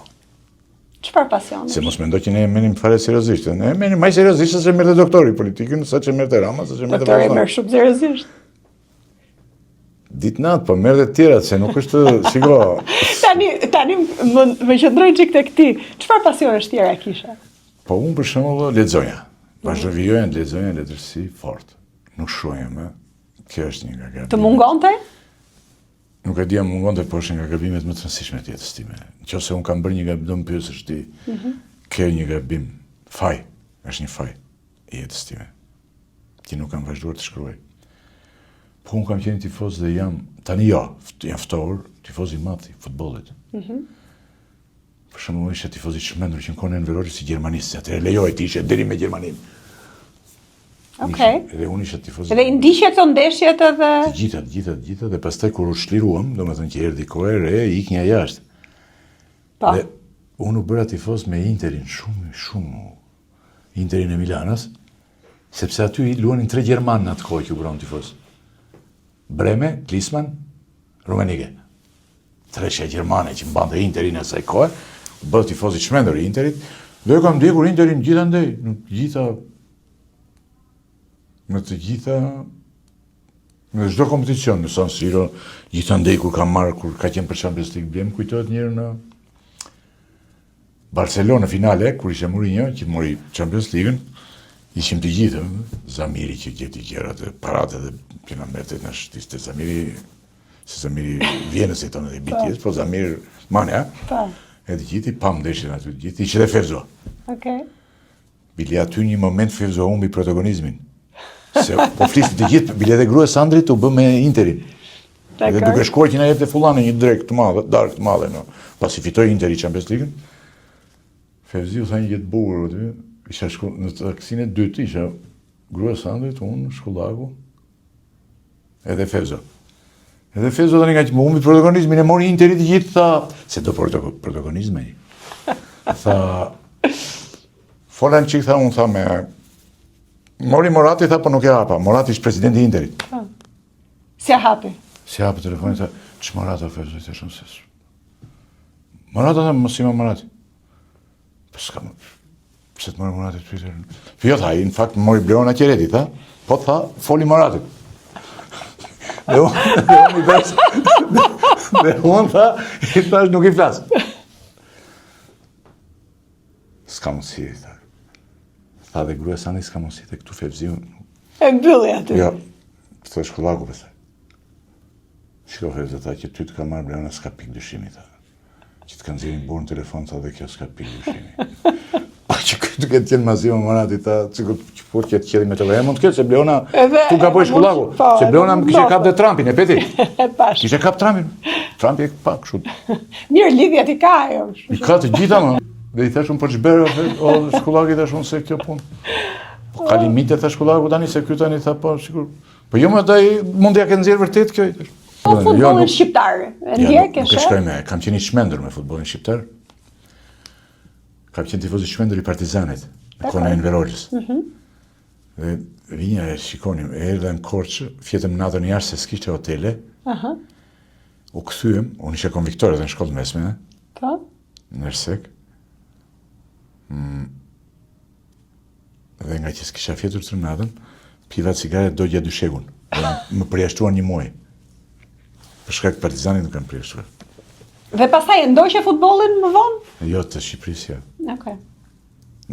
Çfarë pasioni? Se mos mendoj që ne e menim fare seriozisht. Ne e menim më seriozisht se merrte doktori politikën, sa që merrte Rama, sa që merrte Doktori Vazhdan. merr shumë seriozisht. Ditë natë, po merrte të tjerat, se nuk është, shiko, Tani më qëndroj çik tek ti. Çfarë pasionesh tjera kishe? po unë për shembull lexoja. Vazhdo vijoja në lexoja letërsi fort. Nuk shohja më. Kjo është një nga gabimet. Të mungonte? Nuk e dia mungonte, po është nga gabimet më të rëndësishme të jetës time. Nëse unë kam bërë një gabim, do më pyesësh ti. Ke një gabim, faj, është një faj e jetës time. Ti nuk kam vazhduar të shkruaj. Po unë kam qenë tifoz dhe tani jam ftohur, tifoz i madh i futbollit. Për shembull, isha tifoz i çmendur që në kohën e Enverori si gjermanistë, atëherë lejohej të ishe deri me Gjermaninë. Okej. Edhe unë isha tifoz. Edhe i ndiqje të ndeshjet edhe... Të gjitha, dhe pastaj kur u shliruam, domethënë që erdhi kohë e re, iknja jashtë. Po. Dhe unë u bëra tifoz me Interin, shumë Interin e Milanës, sepse aty luanin 3 gjermanë në atë kohë që u bëron tifoz. Breme, Klinsmann, Rummenigge. 3 gjermane që mbante Interin e asaj kohe, u bë tifoz i çmendur i Interit, dhe e kam ndjekur Interin gjithandej, në të gjitha në çdo kompeticion, në San Siro, gjithandej kur ka qenë për Champions League, bjem kujtohet njëherë në Barcelona në finale, kur ishte Mourinho, që mori Champions League-ën, ishim të gjithë, Zamiri që gjeti gjërat e parate dhe që na merrte na shtiste Zamiri, se Zamiri Vienës e tonë dhe BTS, po Zamir Mane, Po. edhe gjithi pam ndeshjen aty, gjithi ishte dhe Fevzo. Okej. Bile aty një moment Fevzo humbi protagonizmin. Se po flisin të gjithë, bile edhe grua Sandrit u bë me Interin. Edhe duke shkuar që na jepte fullane një drek të madhe, darkë të madhe, no. Pasi fitoi Interi Champions League-ën, Fevzi u tha një jetë bukur aty, isha në taksinë e dytë, isha grua Sandrit, unë, shkollaku, edhe Fevzo. Edhe Fevzo tani nga që më humbi protagonizmin e mori Interi të gjithë, tha, se do protagonizme. Tha, fola në qikë, tha, unë tha me... Mori Morati, tha, po nuk e hapa. Morati ishte presidenti i Interit. Si hapi? Si hapi telefonin, tha, që Morata ofezoj, të shumë ses. Morata, tha, mos ima Morati. Po s'ka më... Pse të mori Morati të Twitter? Jo, tha, në fakt mori Bleona Qereti, tha. Po, tha, foli Morati. Dhe unë i thash... Dhe unë, tha, i thash nuk i flas. S'ka mundësi, tha. Tha dhe gruja Sani, s'ka mundësi, të këtu Fevziu. E mbylli aty. Jo, të shkollaku përse. Shko Fevziu, tha, që ty të ka marrë Bleona, s'ka pik dyshimi, tha. Që të kanë zirin burë në telefon, tha, dhe kjo s'ka pik dyshimi. Që këtë këtë qenë masiva Morati, ta që po këtë qedi me të vërë, mund të këtë, se Bleona tu ka pojë shkollaku, se Bleona më kishe kap dhe Trumpin, e peti? Kishe kap Trumpin, Trumpi e pak shumë. Mirë, lidhjet i ka, jo. I ka të gjitha, më, dhe i thashun për çberë, o shkollaki i thashun se kjo punë. Po ka limite, tha shkollaku tani, se kjo tani tha, po, sikur. Po jo më taj, mund t'ja ke nxjerrë vërtet kjo, i thash. Po futbollin shqiptar, ndjek e shë? Kam qenë i shmendur me futbollin shqiptar. Kam qenë tifoz i shmendur i Partizanit, në kona e Enverogjës. Dhe vinja e shikonim, e erdhe në Korçë, fjetëm natën jashtë se s'kishte hotele. U kthyem, unë ishe konviktor edhe në shkollë mesme, në Ersek. Dhe nga që s'kisha fjetur të natën, piva cigare dogja dyshegun. Dhe më përjashtuan një muaj. Për shkak Partizanit nuk kanë përjashtuar. Dhe pastaj e ndoqe futbollin më vonë? Jo, të Shqipërisë, ja. Okej.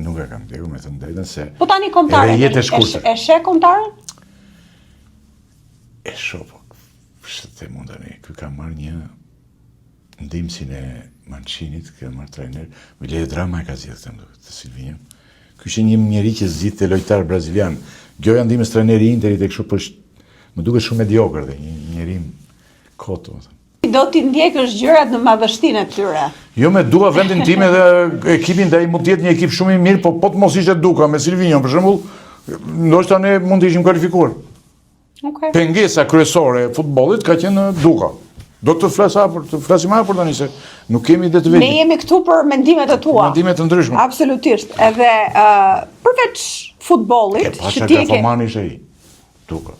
Nuk e kam ndjekur me të drejtën se... Po tani kombëtare, e she kombëtaren? E shoh, po, të mund tani, ky ka marrë një ndihmësin e Manchinit, ka marrë trajner, Vilje Drama e ka zgjedhë të Silvinjo. Ky ishte një njeri që zgjidhte lojtar brazilian. Gjoja ndihmës trajneri i Interit e kështu, po më duket shumë mediokër dhe një njeri kot, domethënë. Do t'i ndjekësh gjërat në madhështinë e tyre. Jo me Duka vendin tim edhe ekipin dhe i mund t'jetë një ekip shumë i mirë, po të mos ishte Duka me Silvinjon, për shembull, ndoshta ne mund të ishim kualifikuar. Okej. Pengesa kryesore e futbollit ka qenë Duka. Do të flasim hapur tani se nuk kemi ide të vegjël. Ne jemi këtu për mendimet e tua. Mendimet të ndryshme. Absolutisht. Edhe përveç futbollit, që ti e ke Fomani ishte ai. Duka.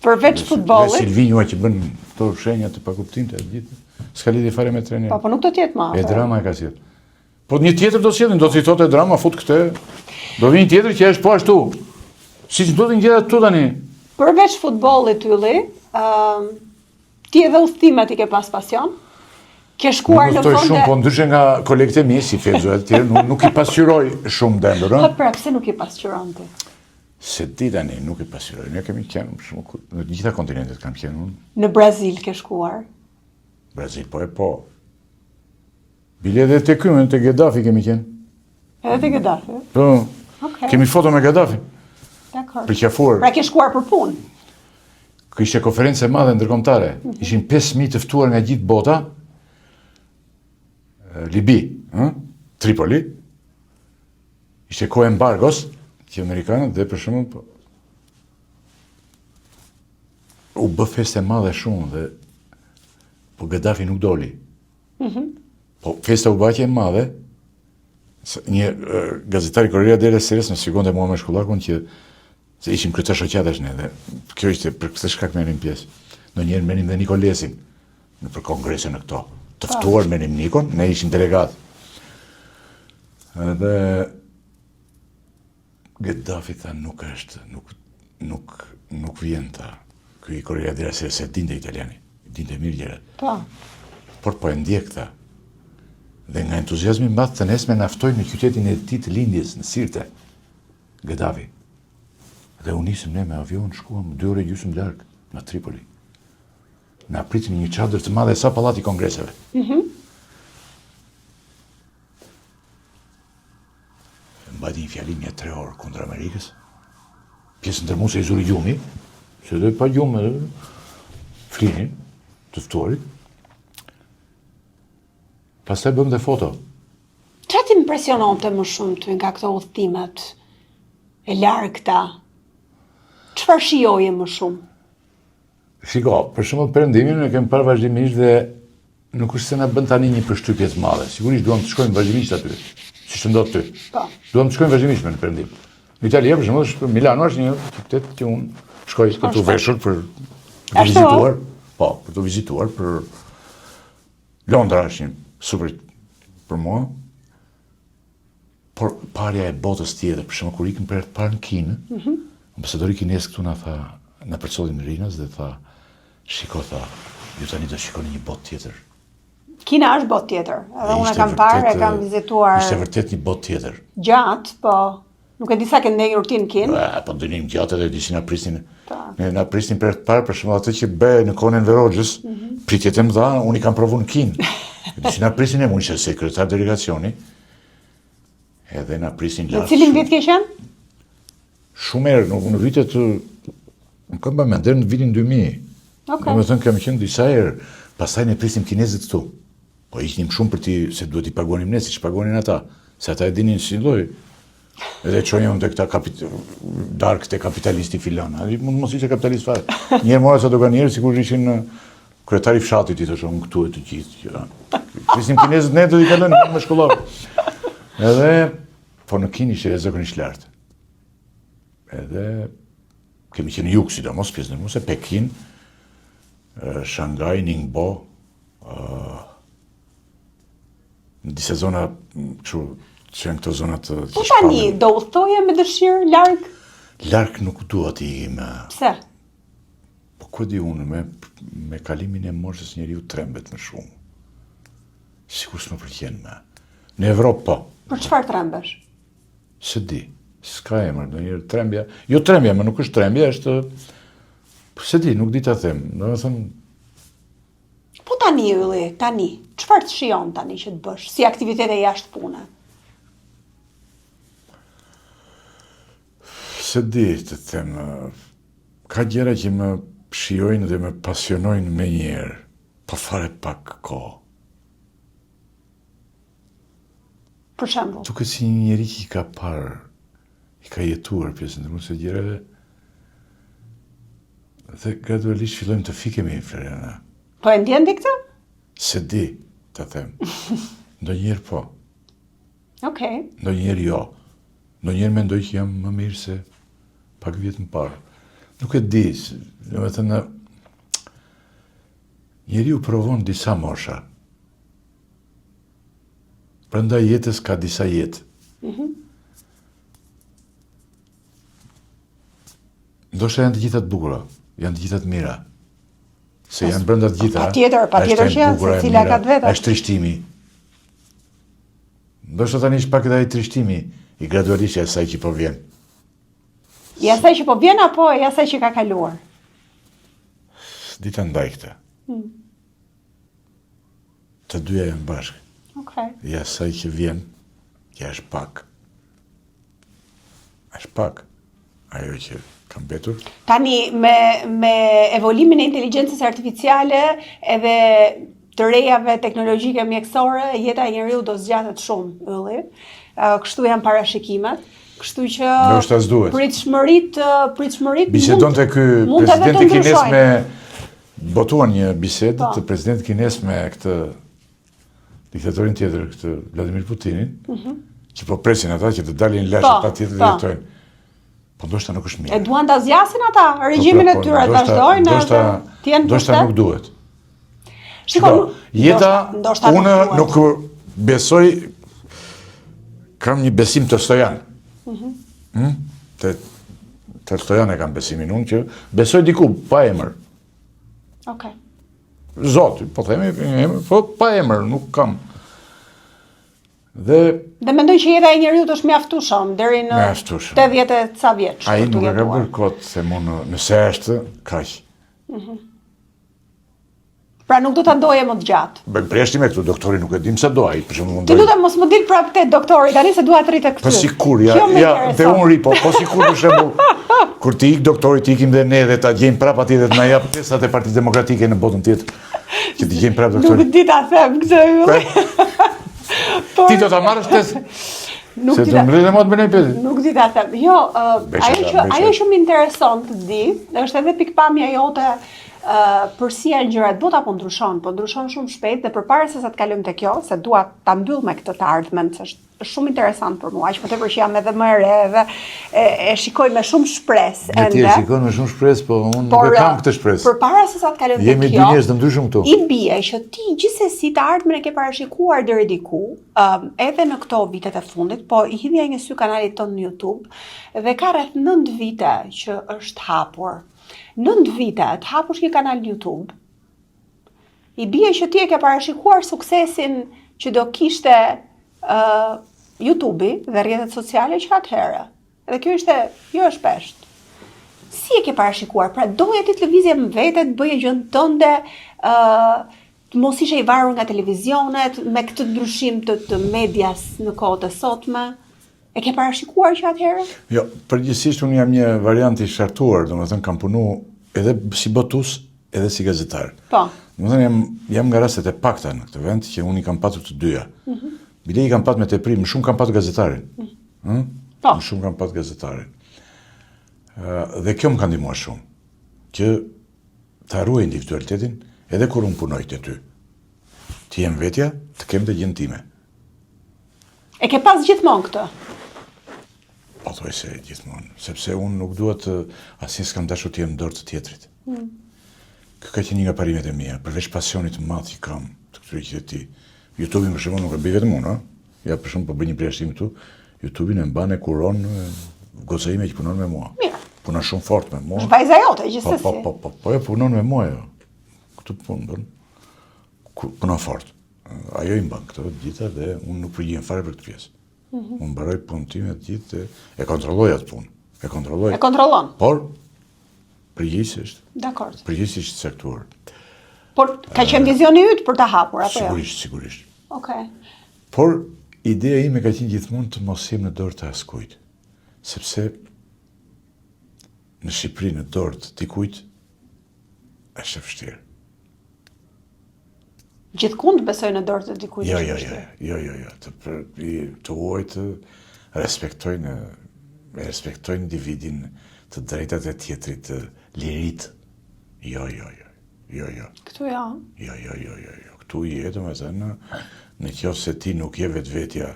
Përveç futbollit. Dhe Silvinjo që bën këto shenja të pakuptimta të gjithë. S'ka lidhje fare me trenerin. Po nuk do të jetë më. E Drama e ka sjellë. Po një tjetër do sjellin, do të thotë Drama fut këtë. Do vi një tjetër që është po ashtu. Siç do të ngjelet këtu tani. Përveç futbollit ylli, ti edhe udhëtimet i ke pas pasion? Ke shkuar në fonde... shumë, po ndryshe nga kolegët e mi, si Fexo e të tjerë, nuk i pasqyroj shumë dendur, ëh? Pra, pse nuk i pasqyron ti? Se di tani, nuk i pasqyroj. Ne kemi qenë shumë, në gjitha kontinentet kam qenë unë. Në Brazil ke shkuar? Brazil, po. Bile edhe te kymen, te Gaddafi kemi qenë. Edhe te Gaddafi? Po. Kemi foto me Gaddafi. Dakor. Për qafuar. Pra ke shkuar për punë? Kishte konferencë e madhe ndërkombëtare. Ishin 5.000 të ftuar nga gjithë bota. Libi, Tripoli. Ishte kohë embargos që amerikanët dhe për shembull u bë festë e madhe shumë dhe po Gaddafi nuk doli. Po festa u baqe e madhe. Një gazetari Corriere delle Sere më sigonte mua me shkollakun që se ishim këtë shoqatash ne dhe kjo ishte për këtë shkak merrim pjesë. Ndonjëherë merrim dhe Nikolesin në për kongresën e këto. Të ftuar merrim Nikon, ne ishim delegat. Edhe Gaddafi tha nuk është, nuk vjen ta. Ky i Corriere delle Sere se dinte italiani, dinte mirë gjërat. Po. Por po e ndjek ta. Dhe nga entuziazmi madh të nesme na ftoi në qytetin e tij të lindjes, në Sirte, Gaddafi. Dhe u nisëm ne me avion, shkuam 2 orë gjysmë larg në Tripoli. Na pritën një çadër të madhe sa pallati kongreseve. Mbajti një fjalim një 3 orë kundër Amerikës. Pjesën ndërmuese i zuri gjumi, se dhe pa gjumë flinin të ftuarit. Pastaj bëm dhe foto. Çfarë të impresiononte më shumë ty nga këto udhëtimet e largta? Çfarë shijoje më shumë? Shiko, për shembull Perëndimin e kem parë vazhdimisht dhe nuk është se na bën tani një përshtypje të madhe. Sigurisht duam të shkojmë vazhdimisht aty, siç të ndodh ty. Po. Duam të shkojmë vazhdimisht në Perëndim. Në Itali, për shembull, Milano është një qytet që unë shkoj këtu veshur për të vizituar. Po, për të vizituar, për Londra është një super për mua. Por parja e botës tjetër, për shembull kur ikëm për herë të parë në Kinë, ambasadori kinez këtu na tha, na përcolli në Rinës dhe tha, shiko tha, ju tani do shikoni një botë tjetër. Kina është botë tjetër. Edhe unë e kam parë, e kam vizituar. Ishte vërtet një botë tjetër. Gjatë, po nuk e di sa ke ndenjur ti në Kinë. Po ndënim gjatë edhe disi na prisnin. Na prisnin për të parë, për shembull atë që bëhe në kohën e Enverrogjës, pritjet e mëdha, unë i kam provu në Kinë. Disi na prisnin unë isha sekretar delegacioni. Edhe na prisnin Në lart. cilin vit ke qenë? Shumë herë, në vitet nuk kam bërë mend, në vitin 2000. Okej. Domethënë kam qenë disa herë, pastaj ne prisnim kinezët këtu. Po ishnim shumë për ti se duhet i paguanim ne siç paguanin ata, se ata e dinin si lloj. Edhe çonja unë tek ta dark te kapitalisti filan. Ai mund mos ishte kapitalist fare. Një herë mora sa doganier sigurisht ishin kryetari i fshatit i thoshon këtu e të gjithë. Prisnim kinezët ne do i kalojnë me shkollor. Edhe po në Kinë ishte zakonisht lart. Edhe kemi qenë në jug, sidomos pjesën e mos e Pekin, Shanghai, Ningbo, në disa zona kështu që janë këto zonat të Po tani, do udhtoje me dëshirë larg? Larg nuk dua të ikim. Pse? Po ku di unë, me kalimin e moshës njeriu trembet më shumë. Sikur s'më pëlqen me. Në Evropë po. Për çfarë trembesh? Se di. S'ka emër, ndonjëherë trembja. Jo trembja, më nuk është trembja, është se di, nuk di ta them. Domethënë Po tani ylli, tani, çfarë të shijon tani që të bësh si aktivitete jashtë pune? Se di të them, ka gjëra që më shijojnë dhe më pasionojnë me njerë, pa fare pak kohë. Për shembull. Duket si një njeri që i ka parë, i ka jetuar pjesën e mos e gjërave, dhe gradualisht fillojmë të fikemi, Floriana. Po e ndjen ti këtë? Se di, të them. Ndonjëherë po, Okej. ndonjëherë jo. Ndonjëherë mendoj që jam më mirë se pak vjet më parë. Nuk e di, domethënë njeriu provon disa mosha. Brenda jetës ka disa jetë. Ndoshta janë të gjitha të bukura, janë të gjitha të mira. Se janë brenda të gjitha. Patjetër që janë, secila ka të veta. Është trishtimi. Ndoshta tani është pak edhe ai trishtimi i gradualisht e asaj që po vjen. I asaj që po vjen apo i asaj që ka kaluar? Di ta ndaj këtë. Të dyja janë bashkë. Okej. I asaj që vjen, që është pak. Është pak. Ajo që kam betur. Tani me evolimin e inteligjencës artificiale edhe të rejave teknologjike mjekësore, jeta e njeriu do zgjatet shumë, ylli. Kështu janë parashikimet. Kështu që Ndoshta s'duhet. pritshmërit Bisedonte ky presidenti kinez me botuan një bisedë të presidentit kinez me këtë diktatorin tjetër, këtë Vladimir Putinin, që po presin ata që të dalin lash ata tjetër dhe jetojnë. Po ndoshta nuk është mirë. E duan ta zgjasin ata regjimin e tyre, të vazhdojnë edhe të jenë ndoshta nuk duhet. Shiko, jeta ndoshta unë duhet. nuk besoj, kam një besim të stojan. Të stojan e kam besimin unë që besoj diku pa emër. Okej. Zoti, po themi emër, po pa emër, nuk kam. Dhe mendoj që jeta e njeriu është mjaftueshëm deri në 80 e ca vjeç. ai nuk e ka bërë kot, them unë, nëse është kaq. Pra nuk do ta ndoje më të gjatë. Breshti me këtu, doktori nuk e dim sa do ai, për shembull Ti lutem mos më dil prapë te doktori, tani se dua të rritë këtu. Po sikur, ja, te unë ri, po sikur për shembull, kur ti ik doktori, ti ikim dhe ne dhe ta gjejmë prapë atje dhe të na jap pjesat e Partisë Demokratike në botën tjetër. Që ti gjejmë prapë doktori. Nuk di ta them këtë ylli. Ti do ta marrësh test? Se të mbledhe më të bënej pjesë. Nuk di ta them. Jo, ajo që më intereson të di, është edhe pikpamja jote për si janë gjërat, bota po ndryshon shumë shpejt dhe përpara se sa të kalojmë te kjo, se dua ta mbyll me këtë të ardhmen, se është shumë interesant për mua, aq më tepër që jam edhe më e re dhe e shikoj me shumë shpresë ende. Ti e shikon me shumë shpresë, po unë nuk e kam këtë shpresë. Përpara se sa të kalojmë te kjo. Jemi dy njerëz të ndryshëm këtu. I bie që ti gjithsesi të ardhmen e ke parashikuar deri diku, edhe në këto vitet e fundit, po i hidhja një sy kanalit tonë në YouTube dhe ka rreth 9 vite që është hapur. 9 vite të hapur një kanal në YouTube. I bie që ti e ke parashikuar suksesin që do kishte YouTube-i dhe rrjetet sociale që atëherë. Dhe kjo ishte jo e shpesht. Si e ke parashikuar? Pra doje ti të lëvizje më vete, të bëje gjën tënde, të mos ishe i varur nga televizionet, me këtë ndryshim të medias në kohët e sotme. E ke parashikuar që atëherë? Jo, përgjithsisht unë jam një variant i shartuar, domethënë kam punu edhe si botus, edhe si gazetar. Po. Domethënë jam nga rastet e pakta në këtë vend që unë i kam patur të dyja. Bile i kam patur me teprim, më shumë kam patur gazetarin. Po. Më shumë kam patur gazetarin. Dhe kjo më ka ndihmuar shumë, që ta ruaj individualitetin edhe kur unë punoj te ty. Ti jem vetja, të kem të gjën time. E ke pas gjithmonë këtë? Po thoj se gjithmonë, sepse unë nuk duhet asnjë s'kam dashur të jem dorë të tjetrit. Kjo ka qenë një nga parimet e mia, përveç pasionit të madh që kam të këtyre që ti. YouTube-in për shembull nuk e bëj vetëm unë, ja për shembull po bëj një përjashtim këtu, YouTube-in e mban e kuron goca ime që punon me mua. Mirë. Punon shumë fort me mua. Është vajza jote gjithsesi. Po, punon me mua jo. Këtë punon. Punon fort. Ajo i mban këto të gjitha dhe unë nuk përgjigjem fare për këtë pjesë. Unë mbaroj punën time të gjithë, e kontrolloj atë punë. E kontrolloj. E kontrollon. Por përgjithsisht. Dakor. Përgjithsisht sektor. Por ka qenë vizioni yt për ta hapur apo jo? Sigurisht. Okej. Por ideja ime ka qenë gjithmonë të mos jem në dorë të askujt. Sepse në Shqipëri në dorë të dikujt është e vështirë. Gjithkund besoj në dorë të dikujt. Jo. Të huaj të respektojnë individin, të drejtat e tjetrit, të lirit. Jo. Këtu ja. Jo. Këtu jetë, me thënë, në qoftë se ti nuk je vetvetja.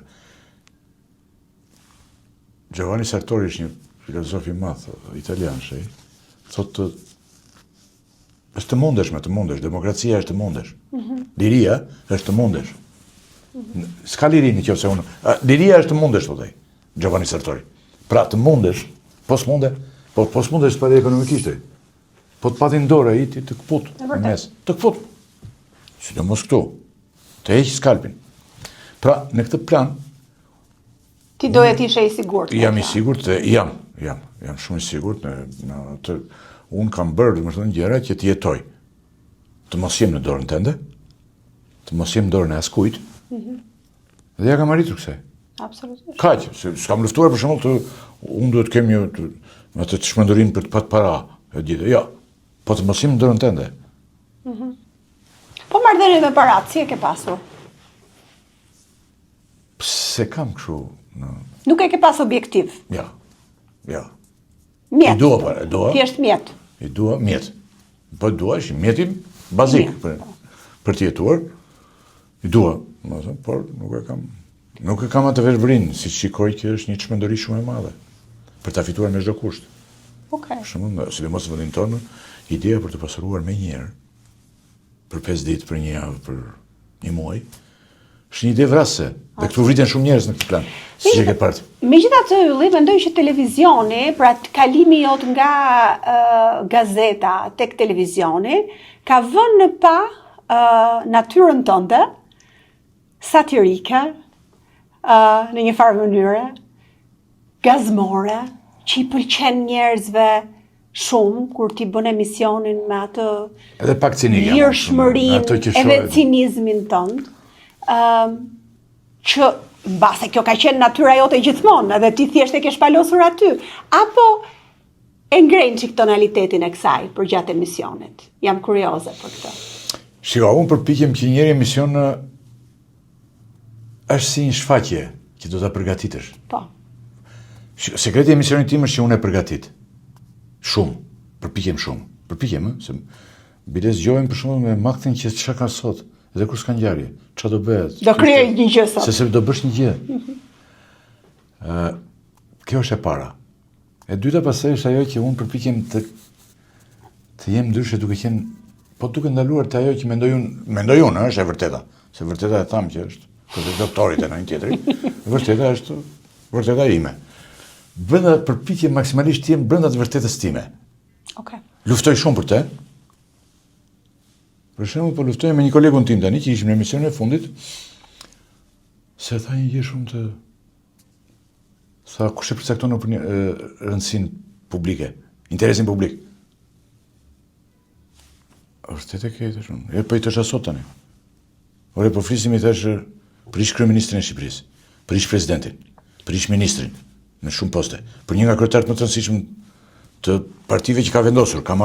Giovanni Sartori është një filozof i madh italian, thotë është të mundesh, demokracia është të mundesh. Liria është të mundesh. S'ka liri në qoftë se unë. Liria është të mundesh, thotë ai, Giovanni Sartori. Pra të mundesh, po s'mundesh s'pari ekonomikisht. Po të patin dorë ai ti të kput në mes. Të kput. Sidomos këtu. Të heq skalpin. Pra, në këtë plan ti doje të ishe i sigurt. Jam i sigurt, jam shumë i sigurt në atë. Unë kam bërë, domethënë, gjëra që të jetoj. Të mos jem në dorën tënde, të mos jem në dorën e askujt. Dhe ja kam arritur kësaj. Absolutisht. Kaq, se s'kam luftuar për shembull unë duhet të kem një atë çmendurinë për të patë para, e gjithë. Jo. Po të mos jem në dorën tënde. Po marrëdhënie me parat, si e ke pasur? Se kam kështu Nuk e ke pas objektiv. Ja. Mjet. I dua. Thjesht mjet. I dua mjet. Po dua është mjeti bazik për të jetuar. I dua, domethënë, por nuk e kam atë veçvërinë, si shikoj që është një çmendori shumë e madhe për ta fituar me çdo kusht. Okej. Për shembull, sidomos në vendin tonë, ideja për të pasuruar me njëherë për 5 ditë, për një javë, për një muaj, është një ide vrasëse. Dhe këtu vriten shumë njerëz në këtë plan. Si e ke parë? Megjithatë, Ylli, mendoj që televizioni, pra kalimi jot nga gazeta tek televizioni, ka vënë në pa natyrën tënde, satirike, në një farë mënyre, gazmore, që i pëlqen njerëzve shumë kur ti bën emisionin me atë edhe pak cinik, lirshmërinë, edhe cinizmin tënd, që mbase kjo ka qenë natyra jote gjithmonë, edhe ti thjesht e ke shpalosur aty, apo e ngren çik tonalitetin e kësaj për gjatë emisionit. Jam kurioze për këtë. Shiko, unë përpiqem që njëri emision është si një shfaqje që do ta përgatitesh. Po. Sekreti i emisionit tim është që unë e përgatit. Shumë. Përpiqem shumë. Se Bile zgjojmë për shembull me maktin që çka ka sot, edhe kur s'ka ngjarje, ç'a do bëhet? Do krijoj një gjë sot. Se do bësh një gjë. Kjo është e para. E dyta pastaj është ajo që unë përpiqem të jem ndryshe duke qenë, po duke ndaluar të ajo që mendoj unë, është e vërteta. Se vërteta e tham që është, këtë doktorit e në një tjetëri, vërteta është vërteta ime. Përpiqem maksimalisht të jem brenda të vërtetës time. Okay. Luftoj shumë për te. Për shembull, po luftoj me një kolegun tim tani që ishim në emisionin e fundit, se tha një gjë shumë të sa kush e përcakton rëndësinë publike, interesin publik. Vërtet e ke të shumë. Po i thosha sot tani. Ore, po flisim i thash për ish kryeministrin e Shqipërisë, për ish presidentin, për ish ministrin, në shumë poste, për një nga kryetarët më të rëndësishëm të partive që ka vendosur, ka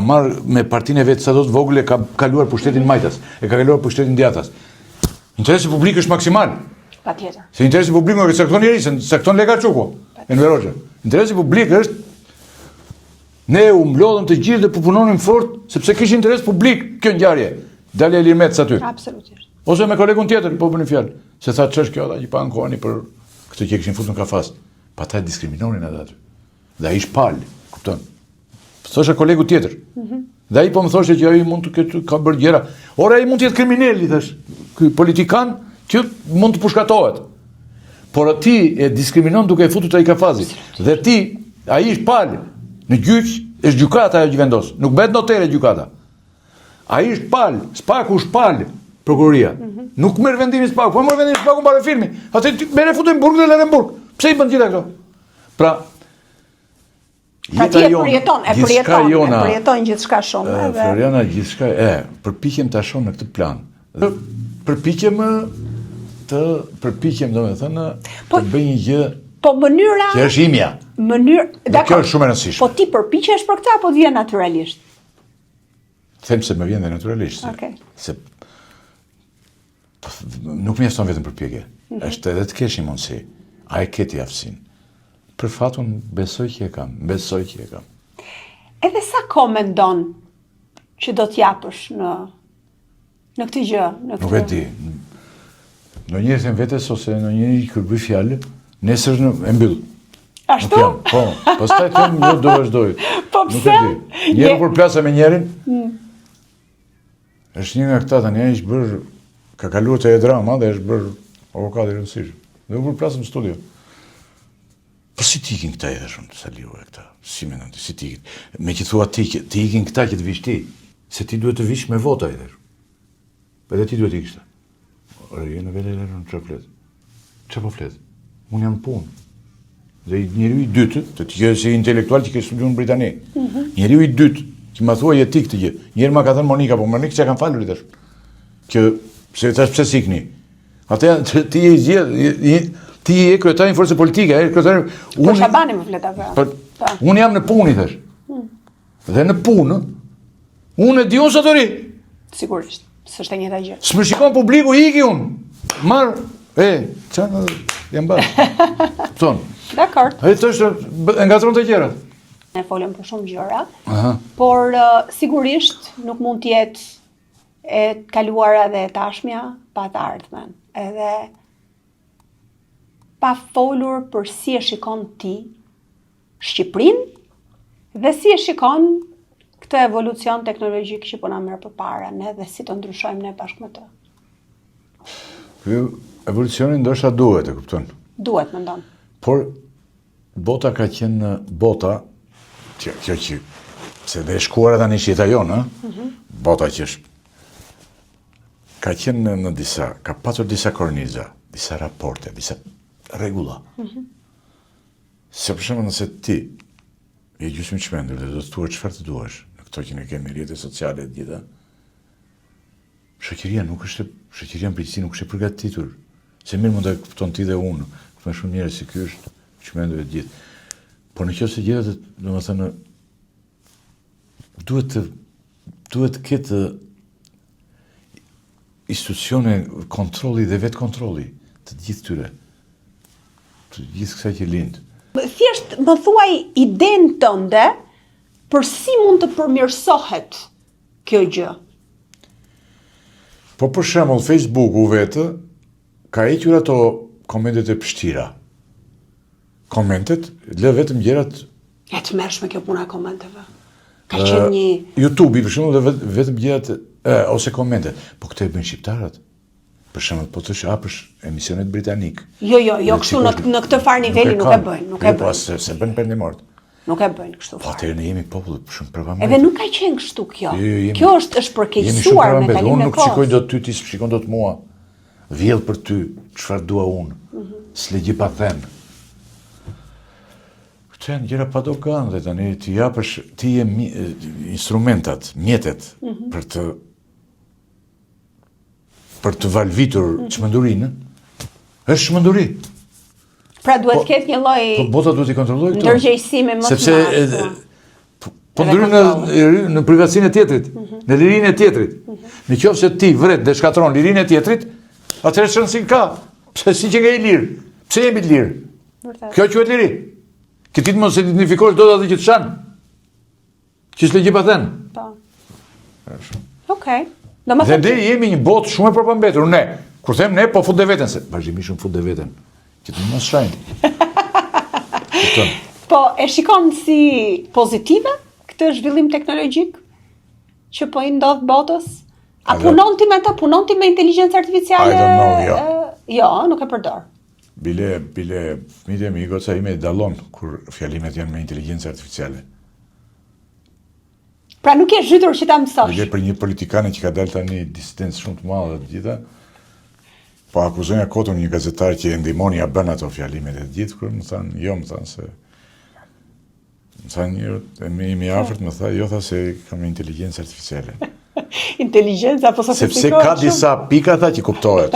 marrë me partinë e vetë sa do të vogël, e ka kaluar pushtetin Majtas, e ka kaluar pushtetin Djathtas. Interesi publik është maksimal. Patjetër. Se interesi publik nuk e cakton njeri, se cakton Lega Çuku, Enver Hoxha. Interesi publik është ne u mlodhëm të gjithë dhe po punonim fort sepse kishte interes publik kjo ngjarje. Dalja e Lirmetës aty. Absolutisht. Ose me kolegun tjetër po bënin fjalë, se tha ç'është kjo, ata që pa ankoheni për këtë që kishin futur në kafas. Pa ta diskriminonin ata aty. Dhe ai shpal, kupton? Thosha kolegu tjetër. Dhe ai po më thoshte që ai mund të ka bërë gjëra. Ora ai mund të jetë kriminal, i thash. Ky politikan që mund të pushkatohet. Por ti e diskriminon duke e futur ai kafazi. Dhe ti, ai shpal. Në gjyq është gjykata ajo që vendos. Nuk bëhet notere gjykata. Ai shpal, spaku shpal prokuroria. Nuk merr vendimin spaku, po merr vendimin spaku mbare filmi. Atë merr futën në Burg dhe lënë në Burg. Pse i bën gjitha këto? Pra ti e përjeton gjithçka shumë. Floriana, gjithçka përpiqem ta shoh në këtë plan. Dhe përpiqem domethënë të bëj një gjë. Po mënyra që është imja. Kjo është shumë e rëndësishme. Po ti përpiqesh për këtë apo vjen natyralisht? Them se më vjen dhe natyralisht. Okej. Se nuk mjafton vetëm përpjekje. Është edhe të kesh një mundësi. A e ke ti aftësinë? Për fatun besoj që e kam. Edhe sa kohë mendon që do t'japësh në këtë gjë? Nuk e di. Ndonjëherë them vetes ose ndonjëherë kur bëj fjalë, nesër e mbyll. Ashtu? Po, pastaj them jo do vazhdoj. Po pse? Njëherë kur plasa me njërin, është një nga këta tani, ai është bërë, ka kaluar te drama dhe është bërë avokat i rëndësishëm. Dhe u përplasëm në studio. Po si t'ikin këta edhe shumë të saliu e këta? Si mendon ti, si t'ikin? Me që thua ti ikin këta që të vish ti, se ti duhet të vish me vota edhe. Edhe ti duhet të ikishta. Ore, në vete e lërën që flet. Që po flet? Unë jam punë. Dhe njeriu i dytë, të të gjë si intelektual që ke studiu në Britani. Njeriu i dytë, që ma thua jetik të gjë. Njerë ma ka thënë Monika, po Monika që ka falur i tash. Që, se tash pse sikni. Ate ti je zgjedh, ti je kryetari i forcës politike, kryetari. Po Shabani më flet apo? Unë jam në punë i thash. Dhe në punë, unë e di unë sa të ri. Sigurisht, s'është e njëjta gjë. S'më shikon publiku, iki unë. Çfarë jam bashkë. Thon. Dakor. Ai thoshte e ngatron të gjërat. Ne folëm për shumë gjëra. Por sigurisht nuk mund të jetë e kaluara dhe e tashmja pa të ardhmen. Edhe pa folur për si e shikon ti Shqipërinë dhe si e shikon këtë evolucion teknologjik që po na merr përpara ne dhe si të ndryshojmë ne bashkë me të. Ky evolucioni ndoshta duhet, e kupton? Duhet, mendon. Por bota ka qenë bota kjo që se dhe shkuara tani që jeta jonë, bota që është ka qenë në disa, ka patur disa korniza, disa raporte, disa rregulla. Se për shembull nëse ti je gjysmë çmendur dhe do të thuash çfarë të duash, në këto që ne kemi rrjetet sociale të gjitha, shoqëria nuk është, shoqëria në përgjithësi nuk është e përgatitur. Se mirë mund ta kupton ti dhe unë, kupton shumë njerëz se ky është çmendur e gjithë. Por nëse gjërat, domethënë, duhet të ketë institucione kontrolli dhe vetë kontrolli të gjithë tyre. Të gjithë kësaj që lind. Thjesht më thuaj idenë tënde për si mund të përmirësohet kjo gjë? Po për shembull Facebooku vetë ka hequr ato komentet e pështira. Komentet, lë vetëm gjërat E të mërshme kjo puna e komenteve. Ka qenë një... YouTube, për shembull, dhe vetëm gjërat ose komente. Po këtë e bëjnë shqiptarët. Për shembull, po të hapësh emisionet britanik. Jo, kështu në këtë farë niveli nuk e bëjnë. Po, se bën perndimort. Nuk e bëjnë kështu Po farë. atëherë ne jemi popull shumë përpambetur. Edhe nuk ka qenë kështu kjo. jemi- Kjo është përkeqësuar me talimin Unë e nuk shikoj kohës. dot ty, ti shikon dot mua. Vjell për ty, çfarë dua unë. S'legji pa thënë. Këto janë gjëra pa dogan dhe tani ti japësh, ti je instrumentat, mjetet për të valvitur çmendurinë. Është çmenduri. Pra duhet të ketë një lloj Po bota duhet i kontrollojë këto. ndërgjegjësimi më të Sepse madh. po ndryn në privatësinë e tjetrit, në lirinë e tjetrit. Në qoftë se ti vret dhe shkatron lirinë e tjetrit, atëherë çon si ka. Pse si që nga i lirë? Pse jemi të lirë? Vërtet. Kjo quhet liri. Këti të mos identifikosh dot atë që të shanë. Që s'le pa thënë. Po. Okej. Dhe Domethënë ne jemi një botë shumë e përpambetur, ne. Kur them ne, po fut dhe veten se vazhdimisht shumë fut dhe veten. Që të mos shajnë. Kupton? po e shikon si pozitive këtë zhvillim teknologjik që po i ndodh botës? A punon ti me ta? Punon ti me inteligjencë artificiale? I don't know, jo. Jo, nuk e përdor. Bile fëmijët e mi, goca ime dallon kur fjalimet janë me inteligjencë artificiale. Pra nuk je zhytur që ta mësosh. Bile për një politikane që ka dalë tani disidencë shumë të madhe të gjitha, po akuzojnë akotën një gazetar që e ndihmoni ja bën ato fjalimet e gjithë, kur më thanë, jo, më thanë se më thanë një, e mi afërt më tha, jo, tha se kam inteligjencë artificiale. Inteligjenca apo Sepse ka disa pika tha që kuptohet.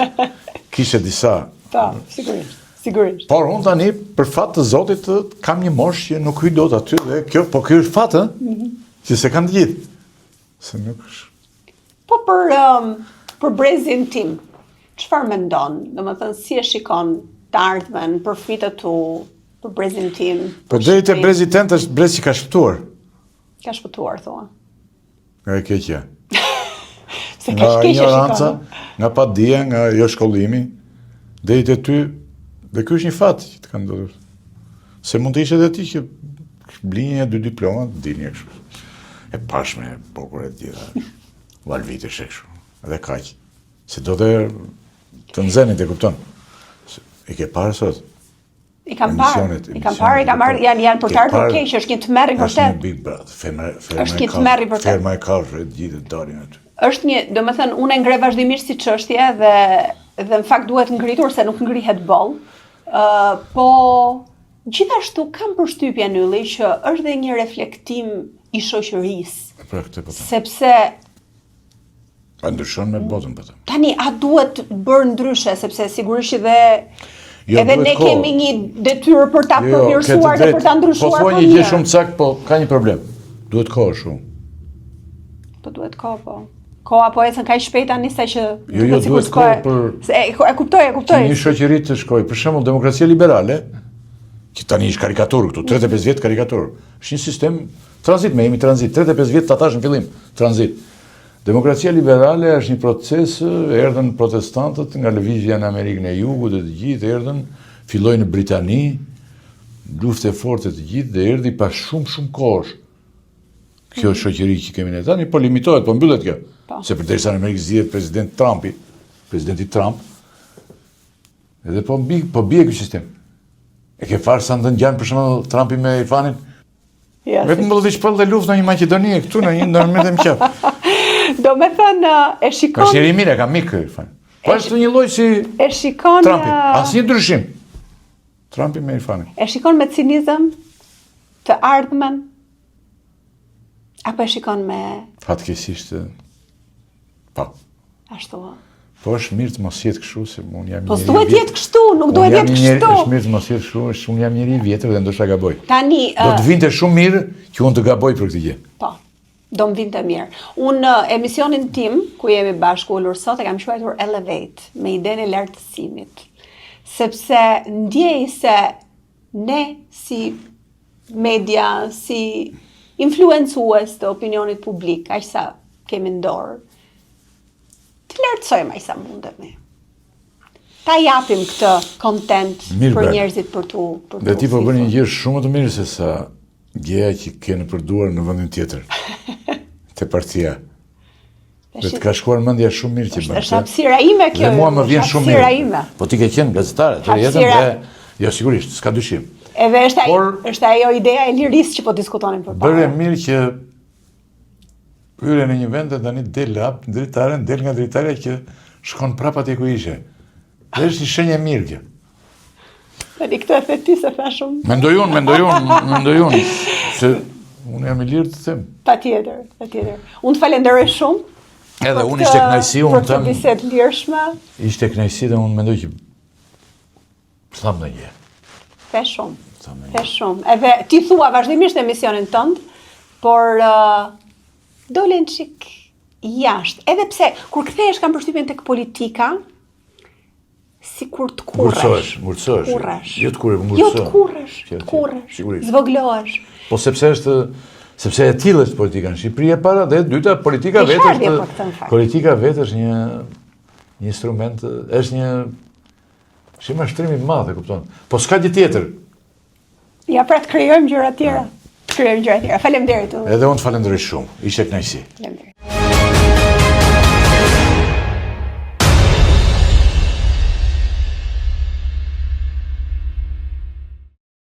Kishe disa. Po, sigurisht. Por unë tani, për fat të Zotit, kam një moshë që nuk hyj dot aty dhe kjo është fat, që se kanë të gjithë. Se nuk është. Po për brezin tim, çfarë mendon? Domethënë si e shikon të ardhmen, përfitet tu për brezin tim? Po deri te brezi tent është brez që ka shpëtuar. Ka shpëtuar, thua. Nga e keqja. Se Nga ka shkeqe ignoranca, shikon. nga padija, nga jo shkollimi, deri te ty, dhe ky është një fat që të ka ndodhur. Se mund të ishte edhe ti që blinje 2 diploma, dilje kështu. E pashme, bukur e gjitha. Valvitesh e kështu. Edhe kaq. Se do të nxenit, e kupton. E ke parë sot? I kam parë, janë për të ardhur keq, është një tmerr i Është një vërtet. Big Brother, Është një tmerr i vërtet. Ferma e kafshë, gjithë dalin aty. Është një, domethënë unë e ngre vazhdimisht si çështje dhe në fakt duhet ngritur se nuk ngrihet boll. Po gjithashtu kam përshtypjen ylli që është dhe një reflektim i shoqërisë. Pra këtë po them. Sepse A ndryshon me botën po them. tani a duhet bërë ndryshe sepse sigurisht që Jo, edhe duhet ne kohë. kemi një detyrë për ta ke përmirësuar të dhe drejtë. për ta ndryshuar Po thua për një gjë mirë. shumë sakt, po ka një problem. Duhet kohë shumë. Po duhet kohë, po. Koha po ecën kaq shpejt tani sa që Jo, sikur duhet s'kohe- kohë për- se e kuptoj. Që një shoqëri të shkojë, për shembull demokracia liberale, që tani është karikaturë këtu, 35 vjet karikaturë. Është një sistem tranzit, me jemi tranzit, 35 vjet tatash në fillim, tranzit. Demokracia liberale është një proces, erdhën protestantët nga lëvizja në Amerikën e Jugut dhe të gjithë erdhën, filloi në Britani, luftë e forte të gjithë dhe erdhi pas shumë kohësh. Kjo shoqëri që kemi ne tani, po limitohet, po mbyllet kjo. Po. Se përderisa në Amerikë zgjedhet presidenti Trump, edhe po bie ky sistem. E ke farë sa ndën gjanë për shembull Trumpi me Irfanin? Ja, Vetëm do të shpëll dhe luftë në një Maqedoni këtu në një ndërmjet e mqaf. do me thënë, e shikon... Ka shiri mire, ka mikë Irfan. Po është një lloj si E shikon... Trumpi, asnjë ndryshim. Trumpi me Irfanin. E shikon me cinizëm të ardhmen? Apo e shikon me... Fatkeqësisht, po. ashtu... Po është mirë të mos jetë kështu, se unë jam Po njeri s'duhet jetë kështu, nuk duhet jetë kështu. Është mirë të mos jetë kështu, është unë jam njeri i vjetër dhe ndoshta gaboj. Tani... Do të vinte shumë mirë që unë të gaboj për këtë gjë. Po, do më vinte mirë. Unë emisionin tim, ku jemi bashku ullur sot, e kam quajtur Elevate, me idenë e lartësimit. Sepse ndjej se ne si media, si influencues të opinionit publik, kemi në dorë, të lartësojmë aq sa mundemi. Ta japim këtë content për njerëzit për tu. Dhe ti po bën një gjë shumë të mirë se sa gjëja që ke në përduar në vendin tjetër. Te partia. Dhe të ka shkuar mendja shumë mirë që bën. Është hapësira ime kjo. Dhe mua më vjen shumë mirë. Ime. Po ti ke qenë gazetare të jetën dhe jo sigurisht, s'ka dyshim. Edhe është ajo ideja e lirisë që po diskutonin përpara. Bëre mirë që hyre në një vend dhe tani del hap dritaren, del nga dritarja që shkon prapa atje ku ishe. Dhe është një shenjë e mirë kjo. Tani këtë e the ti se tha shumë. Mendoj unë, se unë jam i lirë të them. Patjetër. Unë të falenderoj shumë. Edhe unë ishte kënaqësi, unë them. Për këtë bisedë lirshme. Ishte kënaqësi dhe unë mendoj që tham në gjë. Fe shumë. Edhe ti thua vazhdimisht në emisionin tënd, por dolen çik jashtë. Edhe pse kur kthehesh kam përshtypjen tek politika, sikur të kurresh. Murcohesh. Jo të kurresh. Zvoglohesh. Po sepse e tillë është politika në Shqipëri e para dhe e dyta politika vetë është një instrument, është një mashtrim i madh, e kupton. Po s'ka gjë tjetër. Ja, pra të krijojmë gjëra tjera. Faleminderit. Edhe unë të falenderoj shumë. Ishte kënaqësi.